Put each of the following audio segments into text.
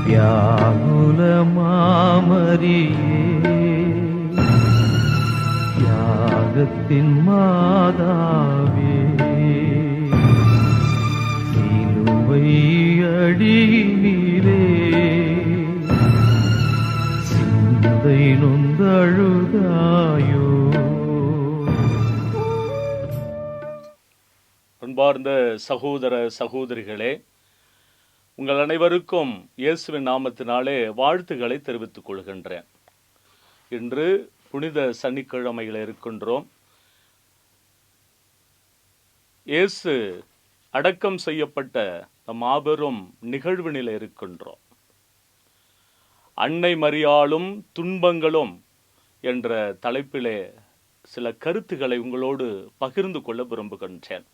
வியாகுல மாமரியே, தியாகத்தின் மாதாவே, சிலுவை அடியினிலே சிந்தை நொந்தழுதாயோ. அன்பார்ந்த சகோதர சகோதரிகளே, உங்கள் அனைவருக்கும் இயேசுவின் நாமத்தினாலே வாழ்த்துக்களை தெரிவித்துக் கொள்கின்றேன். இன்று புனித சனிக்கிழமையில் இருக்கின்றோம். இயேசு அடக்கம் செய்யப்பட்ட மாபெரும் நிகழ்வினில் இருக்கின்றோம். அன்னை மரியாளும் துன்பங்களும் என்ற தலைப்பிலே சில கருத்துக்களை உங்களோடு பகிர்ந்து கொள்ள விரும்புகின்றேன்.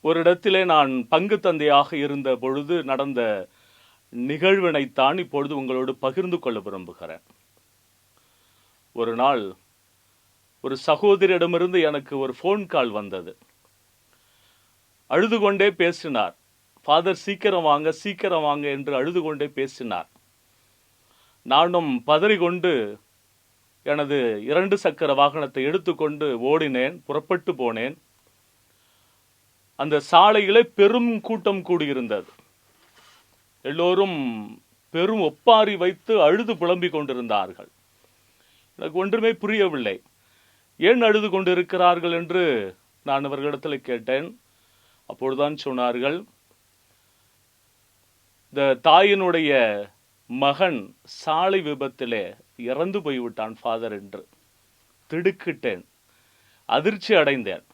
ஒரு இடத்திலே நான் பங்கு தந்தையாக இருந்த பொழுது நடந்த நிகழ்வினைத்தான் இப்பொழுது உங்களோடு பகிர்ந்து கொள்ள விரும்புகிறேன். ஒரு நாள் ஒரு சகோதரியிடமிருந்து எனக்கு ஒரு ஃபோன் கால் வந்தது. அழுது கொண்டே பேசினார். ஃபாதர் சீக்கிரம் வாங்க என்று அழுது கொண்டே பேசினார். நானும் பதறிக்கொண்டு எனது 2 சக்கர வாகனத்தை எடுத்துக்கொண்டு ஓடினேன், புறப்பட்டு போனேன். அந்த சாலையிலே பெரும் கூட்டம் கூடியிருந்தது. எல்லோரும் பெரும் ஒப்பாரி வைத்து அழுது புலம்பிக் கொண்டிருந்தார்கள். எனக்கு ஒன்றுமே புரியவில்லை. ஏன் அழுது கொண்டிருக்கிறார்கள் என்று நான் அவர்களிடத்தில் கேட்டேன். அப்பொழுதுதான் சொன்னார்கள், இந்த தாயினுடைய மகன் சாலை விபத்திலே இறந்து போய்விட்டான் ஃபாதர் என்று. திடுக்கிட்டேன், அதிர்ச்சி அடைந்தேன்.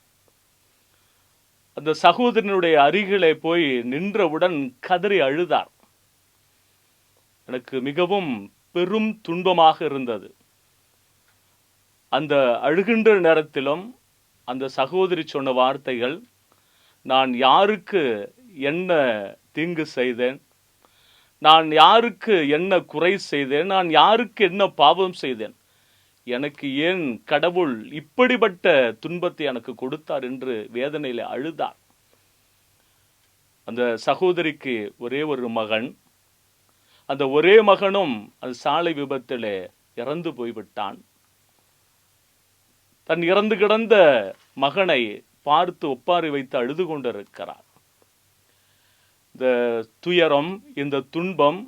அந்த சகோதரனுடைய அருகிலே போய் நின்றவுடன் கதறி அழுதார். எனக்கு மிகவும் பெரும் துன்பமாக இருந்தது. அந்த அழுகின்ற நேரத்திலும் அந்த சகோதரி சொன்ன வார்த்தைகள், நான் யாருக்கு என்ன தீங்கு செய்தேன், நான் யாருக்கு என்ன குறை செய்தேன், நான் யாருக்கு என்ன பாவம் செய்தேன், எனக்கு ஏன் கடவுள் இப்படிப்பட்ட துன்பத்தை எனக்கு கொடுத்தார் என்று வேதனையில அழுதார். அந்த சகோதரிக்கு ஒரே ஒரு மகன். அந்த ஒரே மகனும் அந்த சாலை விபத்திலே இறந்து போய்விட்டான். தன் இறந்து கிடந்த மகனை பார்த்து ஒப்பாரி வைத்து அழுது கொண்டிருக்கிறார். இந்த துயரம், இந்த துன்பம்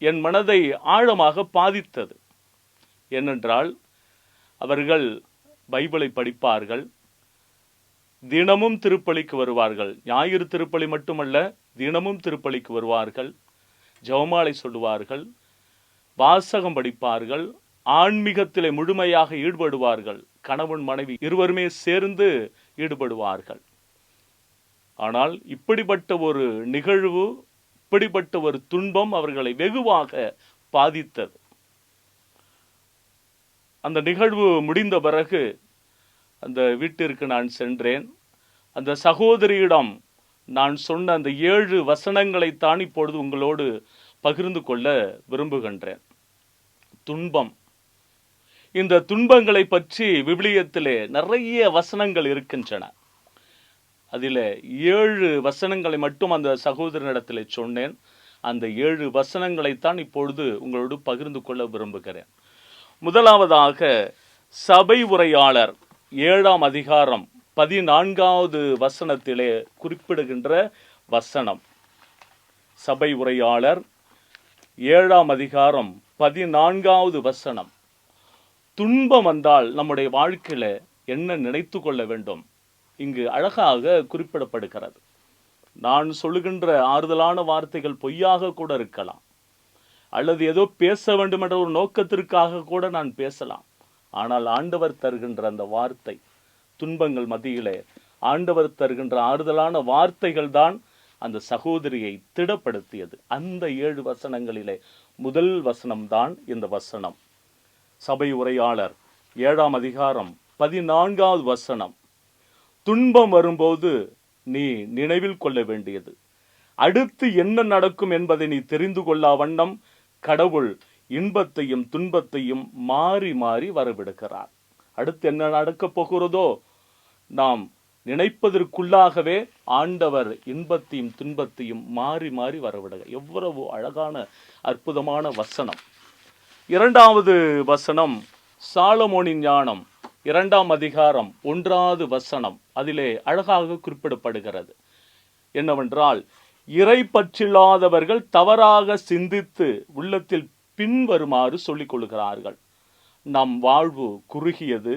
என் மனதை ஆழமாக பாதித்தது. ஏனென்றால் அவர்கள் பைபிளை படிப்பார்கள், தினமும் திருப்பலிக்கு வருவார்கள். ஞாயிறு திருப்பலி மட்டுமல்ல, தினமும் திருப்பலிக்கு வருவார்கள், ஜெபமாலை சொல்லுவார்கள், வாசகம் படிப்பார்கள், ஆன்மீகத்திலே முழுமையாக ஈடுபடுவார்கள். கணவன் மனைவி இருவருமே சேர்ந்து ஈடுபடுவார்கள். ஆனால் இப்படிப்பட்ட ஒரு நிகழ்வு, இப்படிப்பட்ட ஒரு துன்பம் அவர்களை வெகுவாக பாதித்தது. அந்த நிகழ்வு முடிந்த பிறகு அந்த வீட்டிற்கு நான் சென்றேன். அந்த சகோதரியிடம் நான் சொன்ன அந்த 7 வசனங்களைத்தான் இப்பொழுது உங்களோடு பகிர்ந்து கொள்ள விரும்புகின்றேன். துன்பம். இந்த துன்பங்களை பற்றி விவிலியத்திலே நிறைய வசனங்கள் இருக்கின்றன. அதில் 7 வசனங்களை மட்டும் அந்த சகோதரனிடத்தில் சொன்னேன். அந்த 7 வசனங்களைத்தான் இப்பொழுது உங்களோடு பகிர்ந்து கொள்ள விரும்புகிறேன். முதலாவதாக சபை உரையாளர் 7ஆம் அதிகாரம் 14வது வசனத்திலே குறிப்பிடுகின்ற வசனம். சபை உரையாளர் 7ஆம் அதிகாரம் 14வது வசனம். துன்பம் வந்தால் நம்முடைய வாழ்க்கையில என்ன நினைத்து கொள்ள வேண்டும் இங்கு அழகாக குறிப்பிடப்படுகிறது. நான் சொல்லுகின்ற ஆறுதலான வார்த்தைகள் பொய்யாக கூட இருக்கலாம், அல்லது ஏதோ பேச வேண்டும் என்ற ஒரு நோக்கத்திற்காக கூட நான் பேசலாம். ஆனால் ஆண்டவர் தருகின்ற அந்த வார்த்தை, துன்பங்கள் மத்தியிலே ஆண்டவர் தருகின்ற ஆறுதலான வார்த்தைகள் தான் அந்த சகோதரியை திடப்படுத்தியது. அந்த 7 வசனங்களிலே முதல் வசனம்தான் இந்த வசனம். சபை உரையாளர் 7ஆம் அதிகாரம் 14வது வசனம். துன்பம் வரும்போது நீ நினைவில் கொள்ள வேண்டியது, அடுத்து என்ன நடக்கும் என்பதை நீ தெரிந்து கொள்ளா வண்ணம் கடவுள் இன்பத்தையும் துன்பத்தையும் மாறி மாறி வரவிடுகிறார். அடுத்து என்ன நடக்கப் போகிறதோ நாம் நினைப்பதற்குள்ளாகவே ஆண்டவர் இன்பத்தையும் துன்பத்தையும் மாறி மாறி வரவிடுக. எவ்வளவு அழகான அற்புதமான வசனம். இரண்டாவது வசனம் சாலமோனின் ஞானம் 2ஆம் அதிகாரம் 1வது வசனம். அதிலே அழகாக குறிப்பிடப்படுகிறது என்னவென்றால், இறை பற்றில்லாதவர்கள் தவறாக சிந்தித்து உள்ளத்தில் பின்வருமாறு சொல்லிக் கொள்கிறார்கள்: நம் வாழ்வு குறுகியது,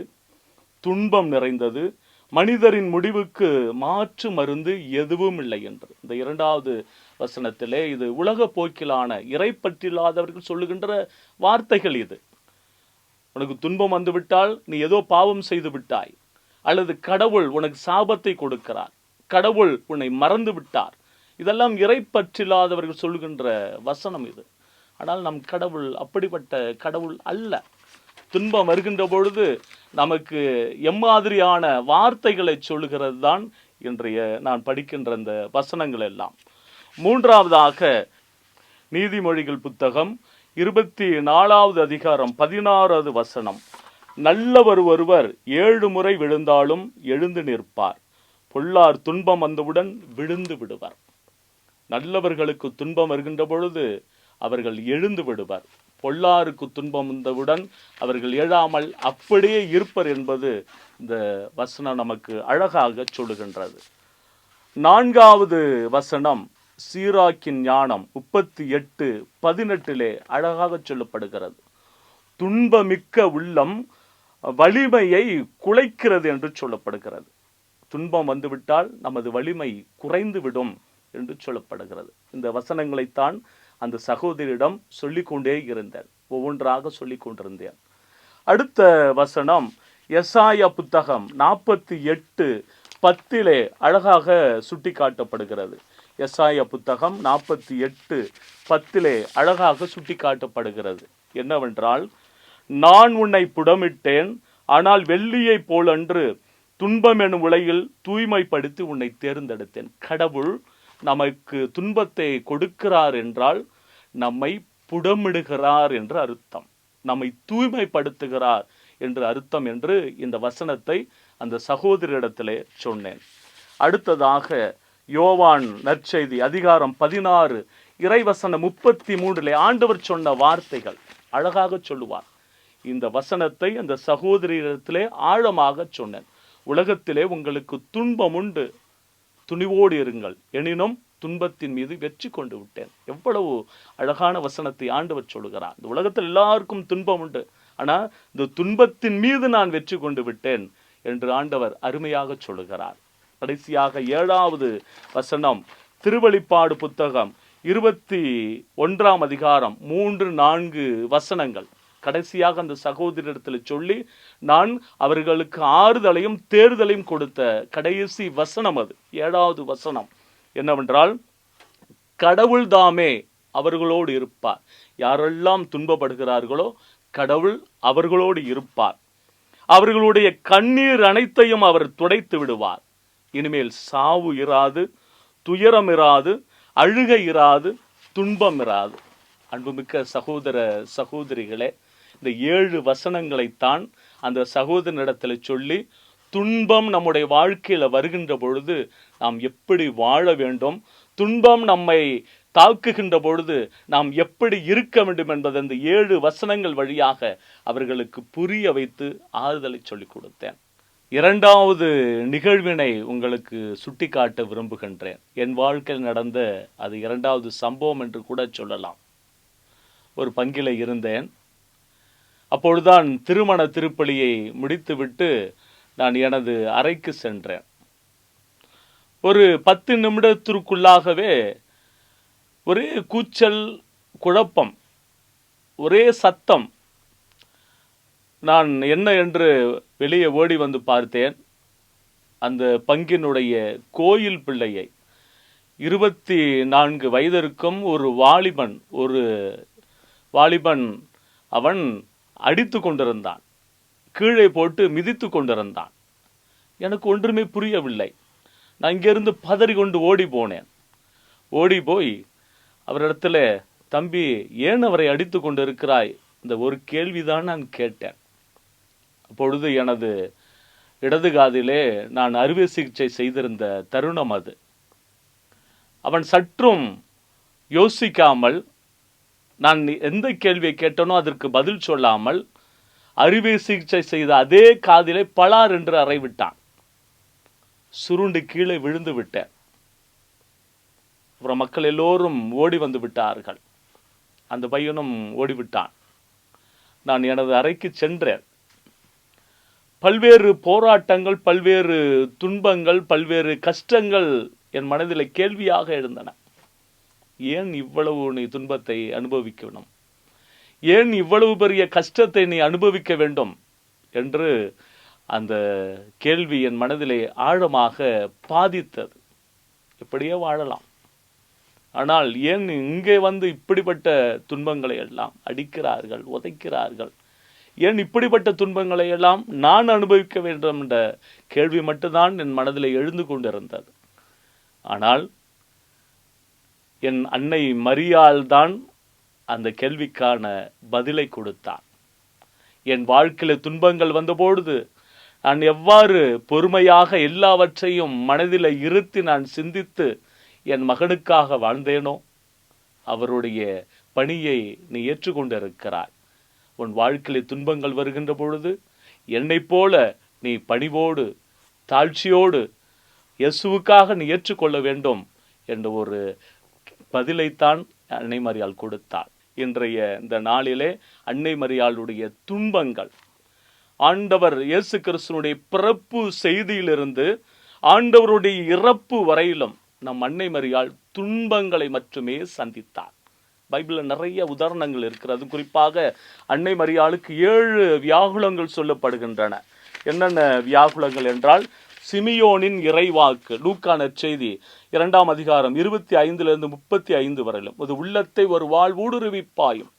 துன்பம் நிறைந்தது, மனிதரின் முடிவுக்கு மாற்று மருந்து எதுவும் இல்லை என்று. இந்த 2வது வசனத்திலே இது உலக போக்கிலான இறை பற்றில்லாதவர்கள் சொல்லுகின்ற வார்த்தைகள். இது உனக்கு துன்பம் வந்துவிட்டால் நீ ஏதோ பாவம் செய்து விட்டாய், அல்லது கடவுள் உனக்கு சாபத்தை கொடுக்கிறார், கடவுள் உன்னை மறந்து விட்டார். இதெல்லாம் இறை பற்றில்லாதவர்கள் சொல்லுகின்ற வசனம் இது. ஆனால் நம் கடவுள் அப்படிப்பட்ட கடவுள் அல்ல. துன்பம் வருகின்ற பொழுது நமக்கு எம்மாதிரியான வார்த்தைகளை சொல்லுகிறது தான் இன்றைய நான் படிக்கின்ற இந்த வசனங்கள் எல்லாம். மூன்றாவதாக நீதிமொழிகள் புத்தகம் 24வது அதிகாரம் 16வது வசனம். நல்லவர் ஒருவர் 7 முறை விழுந்தாலும் எழுந்து நிற்பார், பொல்லார் துன்பம் வந்தவுடன் விழுந்து விடுவர். நல்லவர்களுக்கு துன்பம் வருகின்ற பொழுது அவர்கள் எழுந்து விடுவர், பொல்லாருக்கு துன்பம் வந்தவுடன் அவர்கள் எழாமல் அப்படியே இருப்பர் என்பது இந்த வசனம் நமக்கு அழகாக சொல்லுகின்றது. 4வது வசனம் சீராக்கின் ஞானம் 38:18 அழகாக சொல்லப்படுகிறது. துன்பமிக்க உள்ளம் வலிமையை குலைக்கிறது என்று சொல்லப்படுகிறது. துன்பம் வந்துவிட்டால் நமது வலிமை குறைந்து விடும் என்று சொல்லப்படுகிறது. இந்த வசனங்களைத்தான் அந்த சகோதரியிடம் சொல்லிக்கொண்டே இருந்தேன், ஒவ்வொன்றாக சொல்லிக் கொண்டிருந்தேன். அடுத்த வசனம் எசாயா புத்தகம் 48:10 அழகாக சுட்டி காட்டப்படுகிறது. எசாயா புத்தகம் 48:10 அழகாக சுட்டி காட்டப்படுகிறது என்னவென்றால், நான் உன்னை புடமிட்டேன், ஆனால் வெள்ளியை போலன்று துன்பம் எனும் உலகில் தூய்மைப்படுத்தி உன்னை தேர்ந்தெடுத்தேன். கடவுள் நமக்கு துன்பத்தை கொடுக்கிறார் என்றால் நம்மை புடமிடுகிறார் என்று அர்த்தம், நம்மை தூய்மைப்படுத்துகிறார் என்று அர்த்தம் என்று இந்த வசனத்தை அந்த சகோதரியிடத்திலே சொன்னேன். அடுத்ததாக யோவான் நற்செய்தி அதிகாரம் 16 இறைவசனம் 33 ஆண்டவர் சொன்ன வார்த்தைகள் அழகாக சொல்லுவார். இந்த வசனத்தை அந்த சகோதரியிடத்திலே ஆழமாக சொன்னேன். உலகத்திலே உங்களுக்கு துன்பம் உண்டு, துணிவோடு இருங்கள், எனினும் துன்பத்தின் மீது வெற்றி கொண்டு விட்டேன். எவ்வளவு அழகான வசனத்தை ஆண்டவர் சொல்லுகிறார். இந்த உலகத்தில் எல்லாருக்கும் துன்பம் உண்டு, ஆனால் இந்த துன்பத்தின் மீது நான் வெற்றி கொண்டு விட்டேன் என்று ஆண்டவர் அருமையாக சொல்லுகிறார். கடைசியாக 7வது வசனம் திருவெளிப்பாடு புத்தகம் 21ஆம் அதிகாரம் 3-4 வசனங்கள் கடைசியாக அந்த சகோதரிடத்தில் சொல்லி நான் அவர்களுக்கு ஆறுதலையும் தேர்தலையும் கொடுத்த கடைசி வசனம் அது 7வது வசனம் என்னவென்றால், கடவுள் தாமே அவர்களோடு இருப்பார். யாரெல்லாம் துன்பப்படுகிறார்களோ கடவுள் அவர்களோடு இருப்பார். அவர்களுடைய கண்ணீர் அனைத்தையும் அவர் துடைத்து விடுவார். இனிமேல் சாவு இராது, துயரம் இராது, அழுகை இராது, துன்பம் இராது. அன்புமிக்க சகோதர சகோதரிகளே, இந்த 7 வசனங்களைத்தான் அந்த சகோதரனிடத்தில் சொல்லி, துன்பம் நம்முடைய வாழ்க்கையில வருகின்ற பொழுது நாம் எப்படி வாழ வேண்டும், துன்பம் நம்மை தாக்குகின்ற பொழுது நாம் எப்படி இருக்க வேண்டும் என்பது அந்த 7 வசனங்கள் வழியாக அவர்களுக்கு புரிய வைத்து ஆறுதலை சொல்லிக் கொடுத்தேன். 2வது நிகழ்வினை உங்களுக்கு சுட்டிக்காட்ட விரும்புகின்றேன். என் வாழ்க்கையில் நடந்த அது 2வது சம்பவம் என்று கூட சொல்லலாம். ஒரு பங்கில இருந்தேன். அப்பொழுதுதான் திருமண திருப்பலியை முடித்துவிட்டு நான் எனது அறைக்கு சென்றேன். ஒரு 10 நிமிடத்திற்குள்ளாகவே ஒரே கூச்சல், குழப்பம், ஒரே சத்தம். நான் என்ன என்று வெளியே ஓடி வந்து பார்த்தேன். அந்த பங்கினுடைய கோயில் பிள்ளையை 24 வயது இருக்கும் ஒரு வாலிபன் அவன் அடித்து கொண்டிருந்தான், கீழே போட்டு மிதித்து கொண்டிருந்தான். எனக்கு ஒன்றுமே புரியவில்லை. நான் இங்கிருந்து பதறிக்கொண்டு ஓடி போனேன். ஓடி போய் அவரிடத்துல, தம்பி ஏன் அவரை அடித்து கொண்டு இருக்கிறாய், இந்த ஒரு கேள்விதான் நான் கேட்டேன். அப்பொழுது எனது இடது காதிலே நான் அறுவை சிகிச்சை செய்திருந்த தருணம் அது. அவன் சற்றும் யோசிக்காமல், நான் எந்த கேள்வியை கேட்டனோ அதற்கு பதில் சொல்லாமல் அறுவை சிகிச்சை செய்த அதே காதிலே பலார் என்று அறைவிட்டான். சுருண்டு கீழே விழுந்து விட்டேன். அப்புறம் மக்கள் எல்லோரும் ஓடி வந்து விட்டார்கள். அந்த பையனும் ஓடிவிட்டான். நான் எனது அறைக்கு சென்றேன். பல்வேறு போராட்டங்கள், பல்வேறு துன்பங்கள், பல்வேறு கஷ்டங்கள் என் மனதில் கேள்வியாக எழுந்தன. ஏன் இவ்வளவு நீ துன்பத்தை அனுபவிக்கணும்? ஏன் இவ்வளவு பெரிய கஷ்டத்தை நீ அனுபவிக்க வேண்டும் என்று அந்த கேள்வி என் மனதிலே ஆழமாக பாதித்தது. எப்படியே வாழலாம், ஆனால் ஏன் இங்கே வந்து இப்படிப்பட்ட துன்பங்களை எல்லாம் அடிக்கிறார்கள், உதைக்கிறார்கள்? ஏன் இப்படிப்பட்ட துன்பங்களை எல்லாம் நான் அனுபவிக்க வேண்டும் என்ற கேள்வி மட்டும்தான் என் மனதில் எழுந்து கொண்டிருந்தது. ஆனால் என் அன்னை மரியாள் தான் அந்த கேள்விக்கான பதிலை கொடுத்தார். என் வாழ்க்கையில் துன்பங்கள் வந்தபொழுது நான் எவ்வாறு பொறுமையாக எல்லாவற்றையும் மனதில் இருத்தி நான் சிந்தித்து என் மகனுக்காக வாழ்ந்தேனோ அவருடைய பணியை நீ ஏற்றுக்கொண்டிருக்கிறாய். உன் வாழ்க்கையில் துன்பங்கள் வருகின்ற பொழுது என்னை போல நீ பணிவோடு தாழ்ச்சியோடு இயேசுவுக்காக நீ ஏற்றுக்கொள்ள வேண்டும் என்ற ஒரு பதிலைத்தான் அன்னை மரியாள் கொடுத்தாள். இன்றைய இந்த நாளிலே அன்னை மரியாளுடைய துன்பங்கள், ஆண்டவர் இயேசு கிறிஸ்துனுடைய பிறப்பு செய்தியிலிருந்து ஆண்டவருடைய இறப்பு வரையிலும் நம் அன்னை மரியாள் துன்பங்களை மட்டுமே சந்தித்தார். பைபிளில் நிறைய உதாரணங்கள் இருக்கிறது. குறிப்பாக அன்னை மரியாளுக்கு 7 வியாகுலங்கள் சொல்லப்படுகின்றன. என்னென்ன வியாகுலங்கள் என்றால், சிமியோனின் இறைவாக்கு, லூக்கா நற்செய்தி 2ஆம் அதிகாரம் 25 35 வரையிலும், அது உள்ளத்தை ஒரு வாழ்வூடுருவி பாயும்.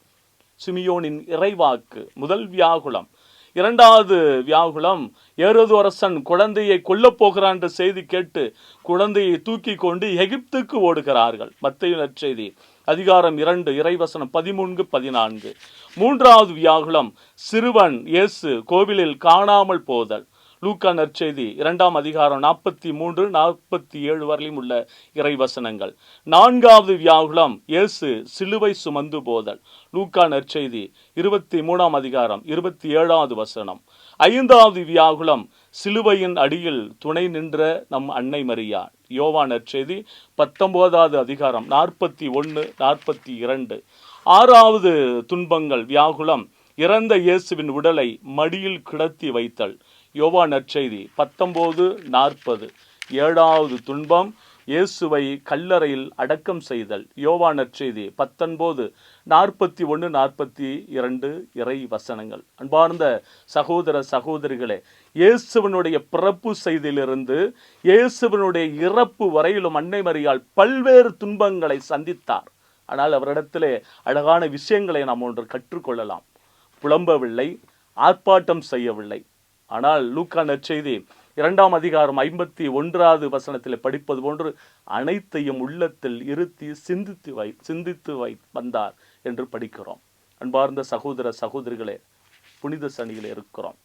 சிமியோனின் இறைவாக்கு முதல் வியாகுலம். 2வது வியாகுலம், ஏரோது அரசன் குழந்தையை கொல்லப் போகிறான் என்ற செய்தி கேட்டு குழந்தையை தூக்கி கொண்டு எகிப்துக்கு ஓடுகிறார்கள். மத்தேயு நற்செய்தி அதிகாரம் 2 இறைவசனம் 13 14. 3வது வியாகுலம், சிறுவன் இயேசு கோவிலில் காணாமல் போதல். லூக்கா நற்செய்தி 2ஆம் அதிகாரம் 43 47 வரையிலும் உள்ள இறைவசனங்கள். 4வது வியாகுலம், இயேசு சிலுவை சுமந்து போதல். லூக்கா நற்செய்தி 23ஆம் அதிகாரம் 27வது வசனம். 5வது வியாகுலம், சிலுவையின் அடியில் துணை நின்ற நம் அன்னை மரியாள். யோவான் நற்செய்தி 19வது அதிகாரம் 41 42. 6வது துன்பங்கள் வியாகுலம், இறந்த இயேசுவின் உடலை மடியில் கிடத்தி வைத்தல். யோவான் நற்செய்தி 19 40. 7வது துன்பம், இயேசுவை கல்லறையில் அடக்கம் செய்தல். யோவான் நற்செய்தி 19 41 42 இறை வசனங்கள். அன்பார்ந்த சகோதர சகோதரிகளே, இயேசுவனுடைய பிறப்பு செய்தியிலிருந்து இயேசுவனுடைய இறப்பு வரையிலும் அன்னை மரியாள் பல்வேறு துன்பங்களை சந்தித்தார். ஆனால் அவரிடத்திலே அழகான விஷயங்களை நாம் ஒன்று கற்றுக்கொள்ளலாம். புலம்பவில்லை, ஆர்ப்பாட்டம் செய்யவில்லை. ஆனால் லூக்கா நற்செய்தி 2ஆம் அதிகாரம் 51வது வசனத்தில் படிப்பது போன்று அனைத்தையும் உள்ளத்தில் இருத்தி சிந்தித்து வந்தார் என்று படிக்கிறோம். அன்பார்ந்த சகோதர சகோதரிகளே, புனித சனியில் இருக்கிறோம்.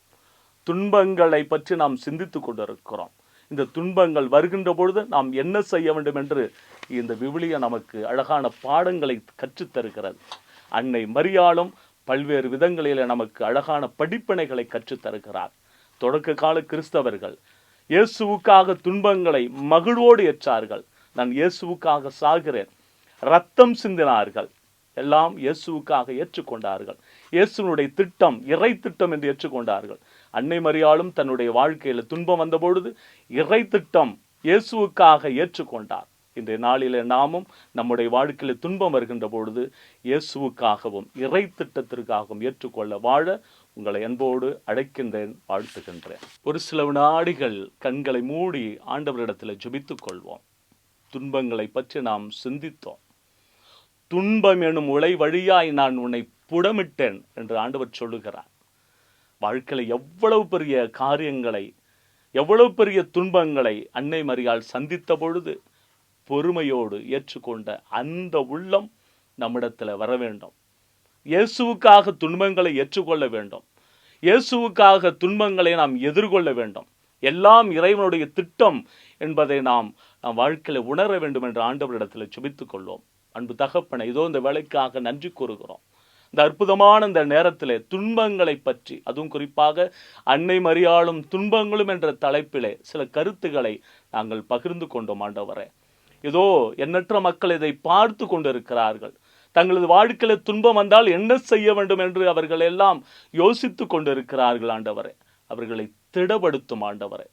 துன்பங்களை பற்றி நாம் சிந்தித்து கொண்டிருக்கிறோம். இந்த துன்பங்கள் வருகின்ற பொழுது நாம் என்ன செய்ய வேண்டும் என்று இந்த விவிலியம் நமக்கு அழகான பாடங்களை கற்றுத்தருகிறது. அன்னை மரியாளும் பல்வேறு விதங்களில் நமக்கு அழகான படிப்பினைகளை கற்றுத்தருகிறார். தொடக்க கால கிறிஸ்தவர்கள் இயேசுவுக்காக துன்பங்களை மகிழ்வோடு ஏற்றார்கள். நான் இயேசுவுக்காக சாகிறேன், இரத்தம் சிந்தினார்கள். எல்லாம் இயேசுவுக்காக ஏற்றுக்கொண்டார்கள். இயேசுனுடைய திட்டம் இறை திட்டம் என்று ஏற்றுக்கொண்டார்கள். அன்னை மரியாளும் தன்னுடைய வாழ்க்கையில் துன்பம் வந்த பொழுது இறை திட்டம் இயேசுவுக்காக ஏற்றுக்கொண்டார். இன்றைய நாளிலே நாமும் நம்முடைய வாழ்க்கையில் துன்பம் வருகின்ற பொழுது இயேசுவுக்காகவும் இறை திட்டத்திற்காகவும் ஏற்றுக்கொள்ள வாழ உங்களை அன்போடு அழைக்கின்றேன், வாழ்த்துகின்றேன். ஒரு சில வினாடிகள் கண்களை மூடி ஆண்டவரிடத்தில் ஜெபித்துக் கொள்வோம். துன்பங்களை பற்றி நாம் சிந்தித்தோம். துன்பம் எனும் உலை வழியாய் நான் உன்னை புடமிட்டேன் என்று ஆண்டவர் சொல்லுகிறார். வாழ்க்கையில் எவ்வளவு பெரிய காரியங்களை, எவ்வளவு பெரிய துன்பங்களை அன்னை மரியாள் சந்தித்த பொழுது பொறுமையோடு ஏற்றுக்கொண்ட அந்த உள்ளம் நம்மிடத்தில் வர வேண்டும். இயேசுவுக்காக துன்பங்களை ஏற்றுக்கொள்ள வேண்டும். இயேசுவுக்காக துன்பங்களை நாம் எதிர்கொள்ள வேண்டும். எல்லாம் இறைவனுடைய திட்டம் என்பதை நாம் வாழ்க்கையில் உணர வேண்டும் என்று ஆண்டவரிடத்தில் ஜெபித்துக் கொள்வோம். அன்பு தகப்பனை, இதோ இந்த வேலைக்காக நன்றி கூறுகிறோம். இந்த அற்புதமான இந்த நேரத்திலே துன்பங்களை பற்றி, அதுவும் குறிப்பாக அன்னை மரியாளும் துன்பங்களும் என்ற தலைப்பிலே சில கருத்துக்களை நாங்கள் பகிர்ந்து கொண்டோம். ஆண்டவரே, இதோ எண்ணற்ற மக்கள் இதை பார்த்து கொண்டிருக்கிறார்கள். தங்களது வாழ்க்கையில துன்பம் வந்தால் என்ன செய்ய வேண்டும் என்று அவர்கள் எல்லாம் யோசித்து கொண்டிருக்கிறார்கள். ஆண்டவரே, அவர்களை திடப்படுத்தும் ஆண்டவரே,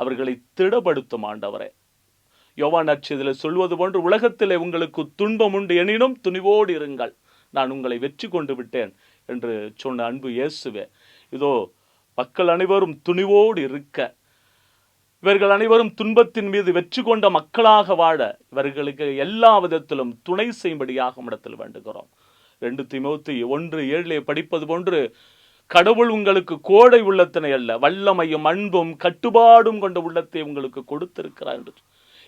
அவர்களை திடப்படுத்தும் ஆண்டவரே. யோவான் நற்செய்தியிலே சொல்வது போன்று, உலகத்திலே உங்களுக்கு துன்பம் உண்டு எனினும் துணிவோடு இருங்கள், நான் உங்களை வெற்றி கொண்டு விட்டேன் என்று சொன்ன அன்பு இயேசுவே, இதோ மக்கள் அனைவரும் துணிவோடு இருக்க, இவர்கள் அனைவரும் துன்பத்தின் மீது வெற்றி கொண்ட மக்களாக வாழ இவர்களுக்கு எல்லா விதத்திலும் துணை செய்யும்படியாக இடத்தில் வேண்டுகிறோம். 2 தீமோத்தேயு 1:7 படிப்பது போன்று, கடவுள் உங்களுக்கு கோடை உள்ளத்தினை அல்ல, வல்லமையும் அன்பும் கட்டுப்பாடும் கொண்ட உள்ளத்தை உங்களுக்கு கொடுத்திருக்கிறார் என்று.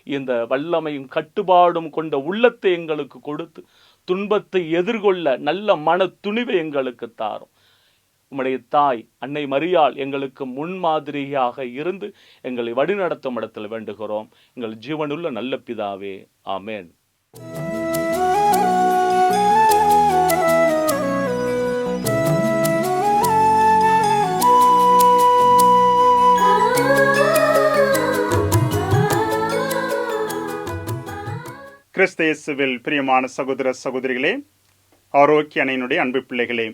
இந்த வல்லமையும் கட்டுப்பாடும் கொண்ட உள்ளத்தை எங்களுக்கு கொடுத்து துன்பத்தை எதிர்கொள்ள நல்ல மன துணிவை எங்களுக்கு தாரும். உம்முடைய தாய் அன்னை மரியாள் எங்களுக்கு முன்மாதிரியாக இருந்து எங்களை வழிநடத்தும் இடத்தில் வேண்டுகிறோம். எங்கள் ஜீவனுள்ள நல்ல பிதாவே, ஆமேன். கிறிஸ்து இயேசுவில் பிரியமான சகோதர சகோதரிகளே, ஆரோக்கிய அன்னையினுடைய அன்பு பிள்ளைகளே,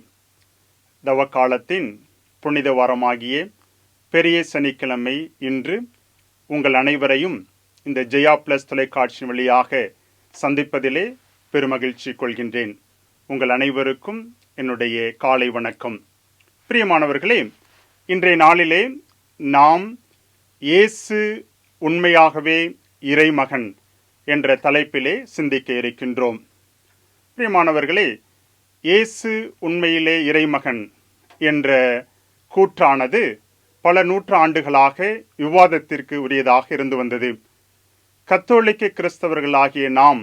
தவக்காலத்தின் புனித வாரமாகிய பெரிய சனிக்கிழமை இன்று உங்கள் அனைவரையும் இந்த ஜெயா பிளஸ் தொலைக்காட்சி வழியாக சந்திப்பதிலே பெருமகிழ்ச்சி கொள்கின்றேன். உங்கள் அனைவருக்கும் என்னுடைய காலை வணக்கம். பிரியமானவர்களே, இன்றைய நாளிலே நாம் இயேசு உண்மையாகவே இறைமகன் என்ற தலைப்பிலே சிந்திக்க இருக்கின்றோம். பிரியமானவர்களே, இயேசு உண்மையிலே இறைமகன் என்ற கூற்றானது பல நூற்றாண்டுகளாக விவாதத்திற்கு உரியதாக இருந்து வந்தது. கத்தோலிக்க கிறிஸ்தவர்களாகிய நாம்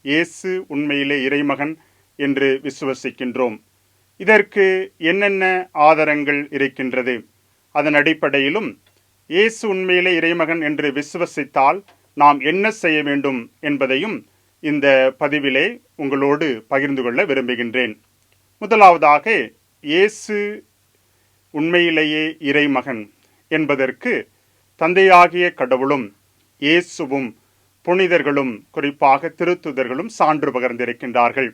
இயேசு உண்மையிலே இறைமகன் என்று விசுவசிக்கின்றோம். இதற்கு என்னென்ன ஆதாரங்கள் இருக்கின்றது? அதன் அடிப்படையிலும் இயேசு உண்மையிலே இறைமகன் என்று விசுவசித்தால் நாம் என்ன செய்ய வேண்டும் என்பதையும் இந்த பதிவிலே உங்களோடு பகிர்ந்து கொள்ள விரும்புகின்றேன். முதலாவதாக, இயேசு உண்மையிலேயே இறைமகன் என்பதற்கு தந்தையாகிய கடவுளும் இயேசுவும் புனிதர்களும், குறிப்பாக திருத்துதர்களும் சான்று பகர்ந்திருக்கின்றார்கள்.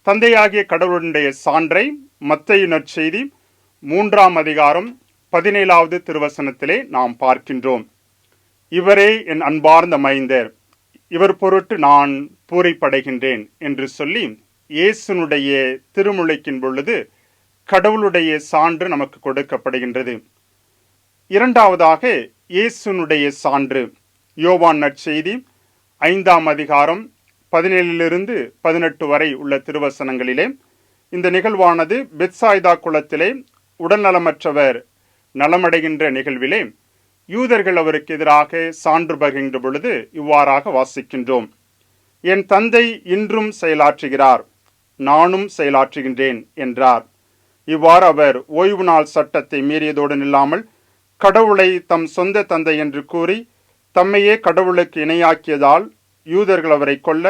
தந்தையாகிய கடவுளுடைய சான்றை மத்தேயு நற்செய்தி 3ஆம் அதிகாரம் 17வது திருவசனத்திலே நாம் பார்க்கின்றோம். இவரே என் அன்பார்ந்த மைந்தர், இவர் பொருட்டு நான் பூரிப்படைகின்றேன் என்று சொல்லி இயேசுனுடைய திருமுழுக்கின் பொழுது கடவுளுடைய சான்று நமக்கு கொடுக்கப்படுகின்றது. இரண்டாவதாக, இயேசுனுடைய சான்று யோவான் நற்செய்தி 5ஆம் அதிகாரம் 17 18 வரை உள்ள திருவசனங்களிலே இந்த நிகழ்வானது பெத்சாய்தா குளத்திலே உடல்நலமற்றவர் நலமடைகின்ற நிகழ்விலே யூதர்கள் அவருக்கு எதிராக சான்று பகிர்கின்ற பொழுது இவ்வாறாக வாசிக்கின்றோம். என் தந்தை இன்றும் செயலாற்றுகிறார், நானும் செயலாற்றுகின்றேன் என்றார். இவ்வாறு அவர் ஓய்வு நாள் சட்டத்தை மீறியதோடு நில்லாமல் கடவுளை தம் சொந்த தந்தை என்று கூறி தம்மையே கடவுளுக்கு இணையாக்கியதால் யூதர்கள் அவரை கொல்ல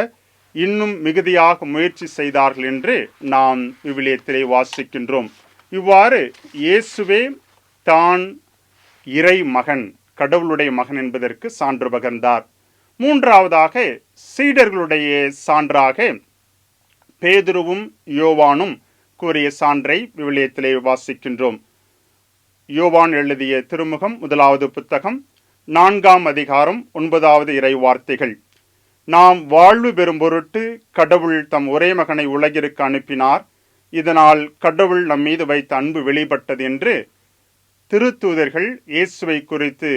இன்னும் மிகுதியாக முயற்சி செய்தார்கள் என்று நாம் விவிலியத்திலே வாசிக்கின்றோம். இவ்வாறு இயேசுவே தான் இறை மகன், கடவுளுடைய மகன் என்பதற்கு சான்று பகர்ந்தார். மூன்றாவதாக, சீடர்களுடைய சான்றாக பேதுருவும் யோவானும் கூறிய சான்றை விவிலியத்திலே வாசிக்கின்றோம். யோவான் எழுதிய திருமுகம் 1வது புத்தகம் 4ஆம் அதிகாரம் 9வது இறை வார்த்தைகள். நாம் வாழ்வு பெறும் பொருட்டு கடவுள் தம் ஒரே மகனை உலகிற்கு அனுப்பினார், இதனால் கடவுள் நம் மீது வைத்த அன்பு வெளிப்பட்டது என்று திருத்தூதர்கள் இயேசுவை குறித்து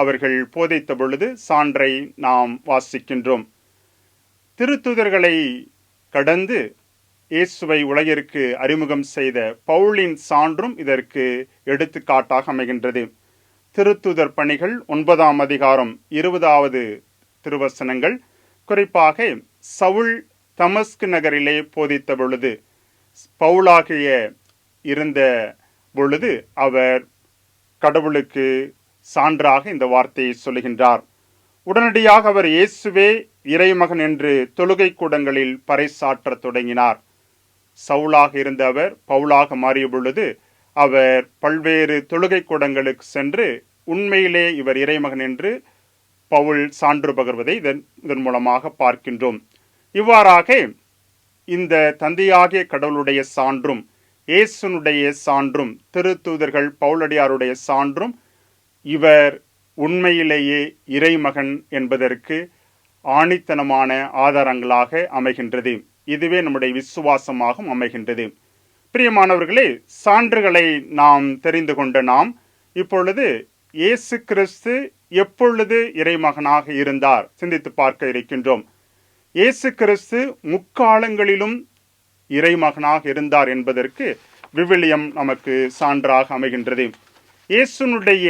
அவர்கள் போதித்த பொழுது சான்றை நாம் வாசிக்கின்றோம். திருத்தூதர்களை கடந்து இயேசுவை உலகிற்கு அறிமுகம் செய்த பவுலின் சான்றும் இதற்கு எடுத்துக்காட்டாக அமைகின்றது. திருத்தூதர் பணிகள் 9ஆம் அதிகாரம் 20வது திருவசனங்கள். குறிப்பாக சவுல் தமஸ்கு நகரிலே போதித்த பொழுது, பவுலாகிய இருந்த பொழுது அவர் கடவுளுக்கு சான்றாக இந்த வார்த்தையை சொல்லுகின்றார். உடனடியாக அவர் இயேசுவே இறைமகன் என்று தொழுகை கூடங்களில் பறைசாற்றத் தொடங்கினார். சவுலாக இருந்த அவர் பவுலாக மாறிய பொழுது அவர் பல்வேறு தொழுகை கூடங்களுக்கு சென்று உண்மையிலே இவர் இறைமகன் என்று பவுல் சான்று பகர்வதை இதன் மூலமாக பார்க்கின்றோம். இவ்வாறாக இந்த தந்தையாகிய கடவுளுடைய சான்றும் இயேசுனுடைய சான்றும் திருத்தூதர்கள் பவுலடியாருடைய சான்றும் இவர் உண்மையிலேயே இறைமகன் என்பதற்கு ஆணித்தனமான ஆதாரங்களாக அமைகின்றது. இதுவே நம்முடைய விசுவாசமாகவும் அமைகின்றது. பிரியமானவர்களே, சான்றுகளை நாம் தெரிந்து கொண்ட நாம் இப்பொழுது இயேசு கிறிஸ்து எப்பொழுது இறைமகனாக இருந்தார் சிந்தித்து பார்க்க இருக்கின்றோம். இயேசு கிறிஸ்து முக்காலங்களிலும் இறைமகனாக இருந்தார் என்பதற்கு விவிலியம் நமக்கு சான்றாக அமைகின்றது. இயேசுனுடைய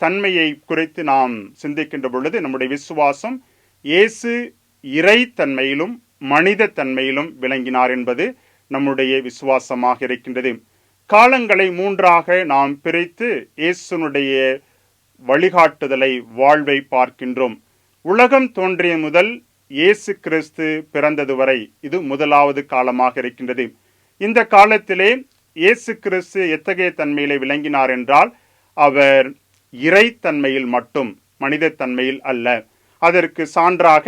தன்மையை குறித்து நாம் சிந்திக்கின்ற பொழுது நம்முடைய விசுவாசம் இயேசு இறை தன்மையிலும் மனித தன்மையிலும் விளங்கினார் என்பது நம்முடைய விசுவாசமாக இருக்கின்றது. காலங்களை மூன்றாக நாம் பிரித்து இயேசுனுடைய வழிகாட்டுதலை வாழ்வை பார்க்கின்றோம். உலகம் தோன்றிய முதல் இயேசு கிறிஸ்து பிறந்தது வரை இது முதலாவது காலமாக இருக்கின்றது. இந்த காலத்திலே இயேசு கிறிஸ்து எத்தகைய தன்மையிலே விளங்கினார் என்றால் அவர் இறை தன்மையில் மட்டும், மனித தன்மையில் அல்ல. அதற்கு சான்றாக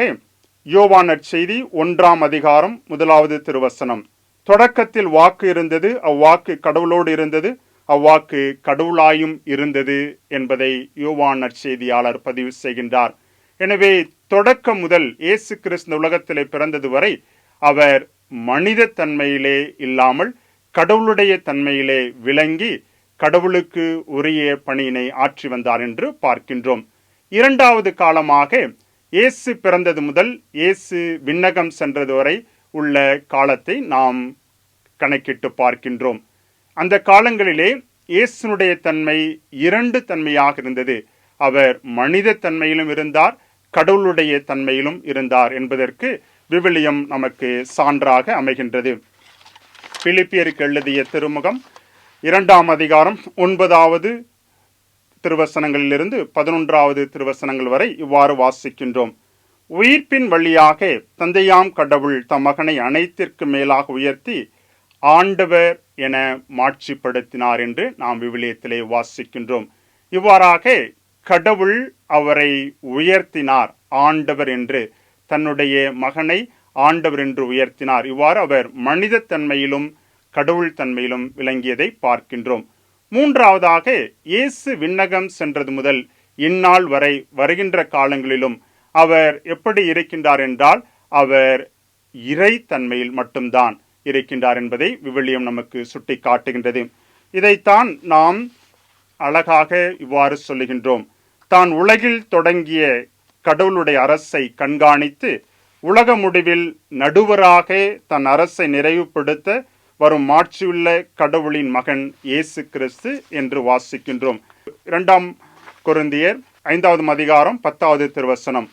யோவான் நற்செய்தி 1ஆம் அதிகாரம் 1வது திருவசனம், தொடக்கத்தில் வாக்கு இருந்தது, அவ்வாக்கு கடவுளோடு இருந்தது, அவ்வாக்கு கடவுளாயும் இருந்தது என்பதை யோவான் நற்செய்தியாளர் பதிவு செய்கின்றார். எனவே தொடக்கம் முதல் இயேசு கிறிஸ்து உலகத்திலே பிறந்தது வரை அவர் மனித தன்மையிலே இல்லாமல் கடவுளுடைய தன்மையிலே விளங்கி கடவுளுக்கு உரிய பணியினை ஆற்றி வந்தார் என்று பார்க்கின்றோம். இரண்டாவது காலமாக இயேசு பிறந்தது முதல் இயேசு விண்ணகம் சென்றது வரை உள்ள காலத்தை நாம் கணக்கிட்டு பார்க்கின்றோம். அந்த காலங்களிலே இயேசுனுடைய தன்மை இரண்டு தன்மையாக இருந்தது. அவர் மனித தன்மையிலும் இருந்தார், கடவுளுடைய தன்மையிலும் இருந்தார் என்பதற்கு விவிலியம் நமக்கு சான்றாக அமைகின்றது. பிலிப்பியருக்கு எழுதிய திருமுகம் 2ஆம் அதிகாரம் 9வது திருவசனங்களிலிருந்து 11வது திருவசனங்கள் வரை இவ்வாறு வாசிக்கின்றோம். உயிர்ப்பின் வழியாக தந்தையாம் கடவுள் தம் மகனை அனைத்திற்கு மேலாக உயர்த்தி ஆண்டவர் என மாட்சிப்படுத்தினார் என்று நாம் விவிலியத்திலே வாசிக்கின்றோம். இவ்வாறாக கடவுள் அவரை உயர்த்தினார், ஆண்டவர் என்று, தன்னுடைய மகனை ஆண்டவர் என்று உயர்த்தினார். இவ்வாறு அவர் மனித தன்மையிலும் கடவுள் தன்மையிலும் விளங்கியதை பார்க்கின்றோம். மூன்றாவதாக இயேசு விண்ணகம் சென்றது முதல் இந்நாள் வரை வருகின்ற காலங்களிலும் அவர் எப்படி இருக்கின்றார் என்றால் அவர் இறை தன்மையில் மட்டும்தான் இருக்கின்றார் என்பதை விவிலியம் நமக்கு சுட்டி காட்டுகின்றது. இதைத்தான் நாம் அழகாக இவ்வாறு சொல்லுகின்றோம். தான் உலகில் தொடங்கிய கடவுளுடைய அரசை கண்காணித்து உலக முடிவில் நடுவராக தன் அரசை நிறைவுபடுத்த வரும் மாட்சியுள்ள கடவுளின் மகன் இயேசு கிறிஸ்து என்று வாசிக்கின்றோம். 2ஆம் கொரிந்தியர் 5வது அதிகாரம் 10வது திருவசனம்,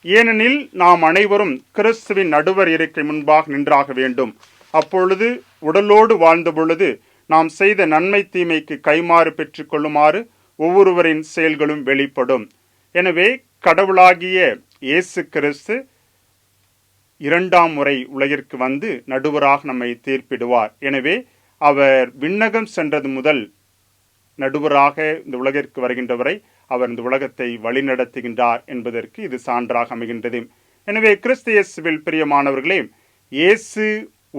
ஏனெனில் நாம் அனைவரும் கிறிஸ்துவின் நடுவர் இருக்கை முன்பாக நின்றாக வேண்டும். அப்பொழுது உடலோடு வாழ்ந்த பொழுது நாம் செய்த நன்மை தீமைக்கு கைமாறு பெற்றுக் கொள்ளுமாறு ஒவ்வொருவரின் செயல்களும் வெளிப்படும். எனவே கடவுளாகிய இயேசு கிறிஸ்து 2ஆம் முறை உலகிற்கு வந்து நடுவராக நம்மை தீர்ப்பிடுவார். எனவே அவர் விண்ணகம் சென்றது முதல் நடுவராக இந்த உலகிற்கு வருகின்றவரை அவர் இந்த உலகத்தை வழிநடத்துகின்றார் என்பதற்கு இது சான்றாக அமைகின்றது. எனவே கிறிஸ்து இயேசுவில் பிரியமானவர்களே, இயேசு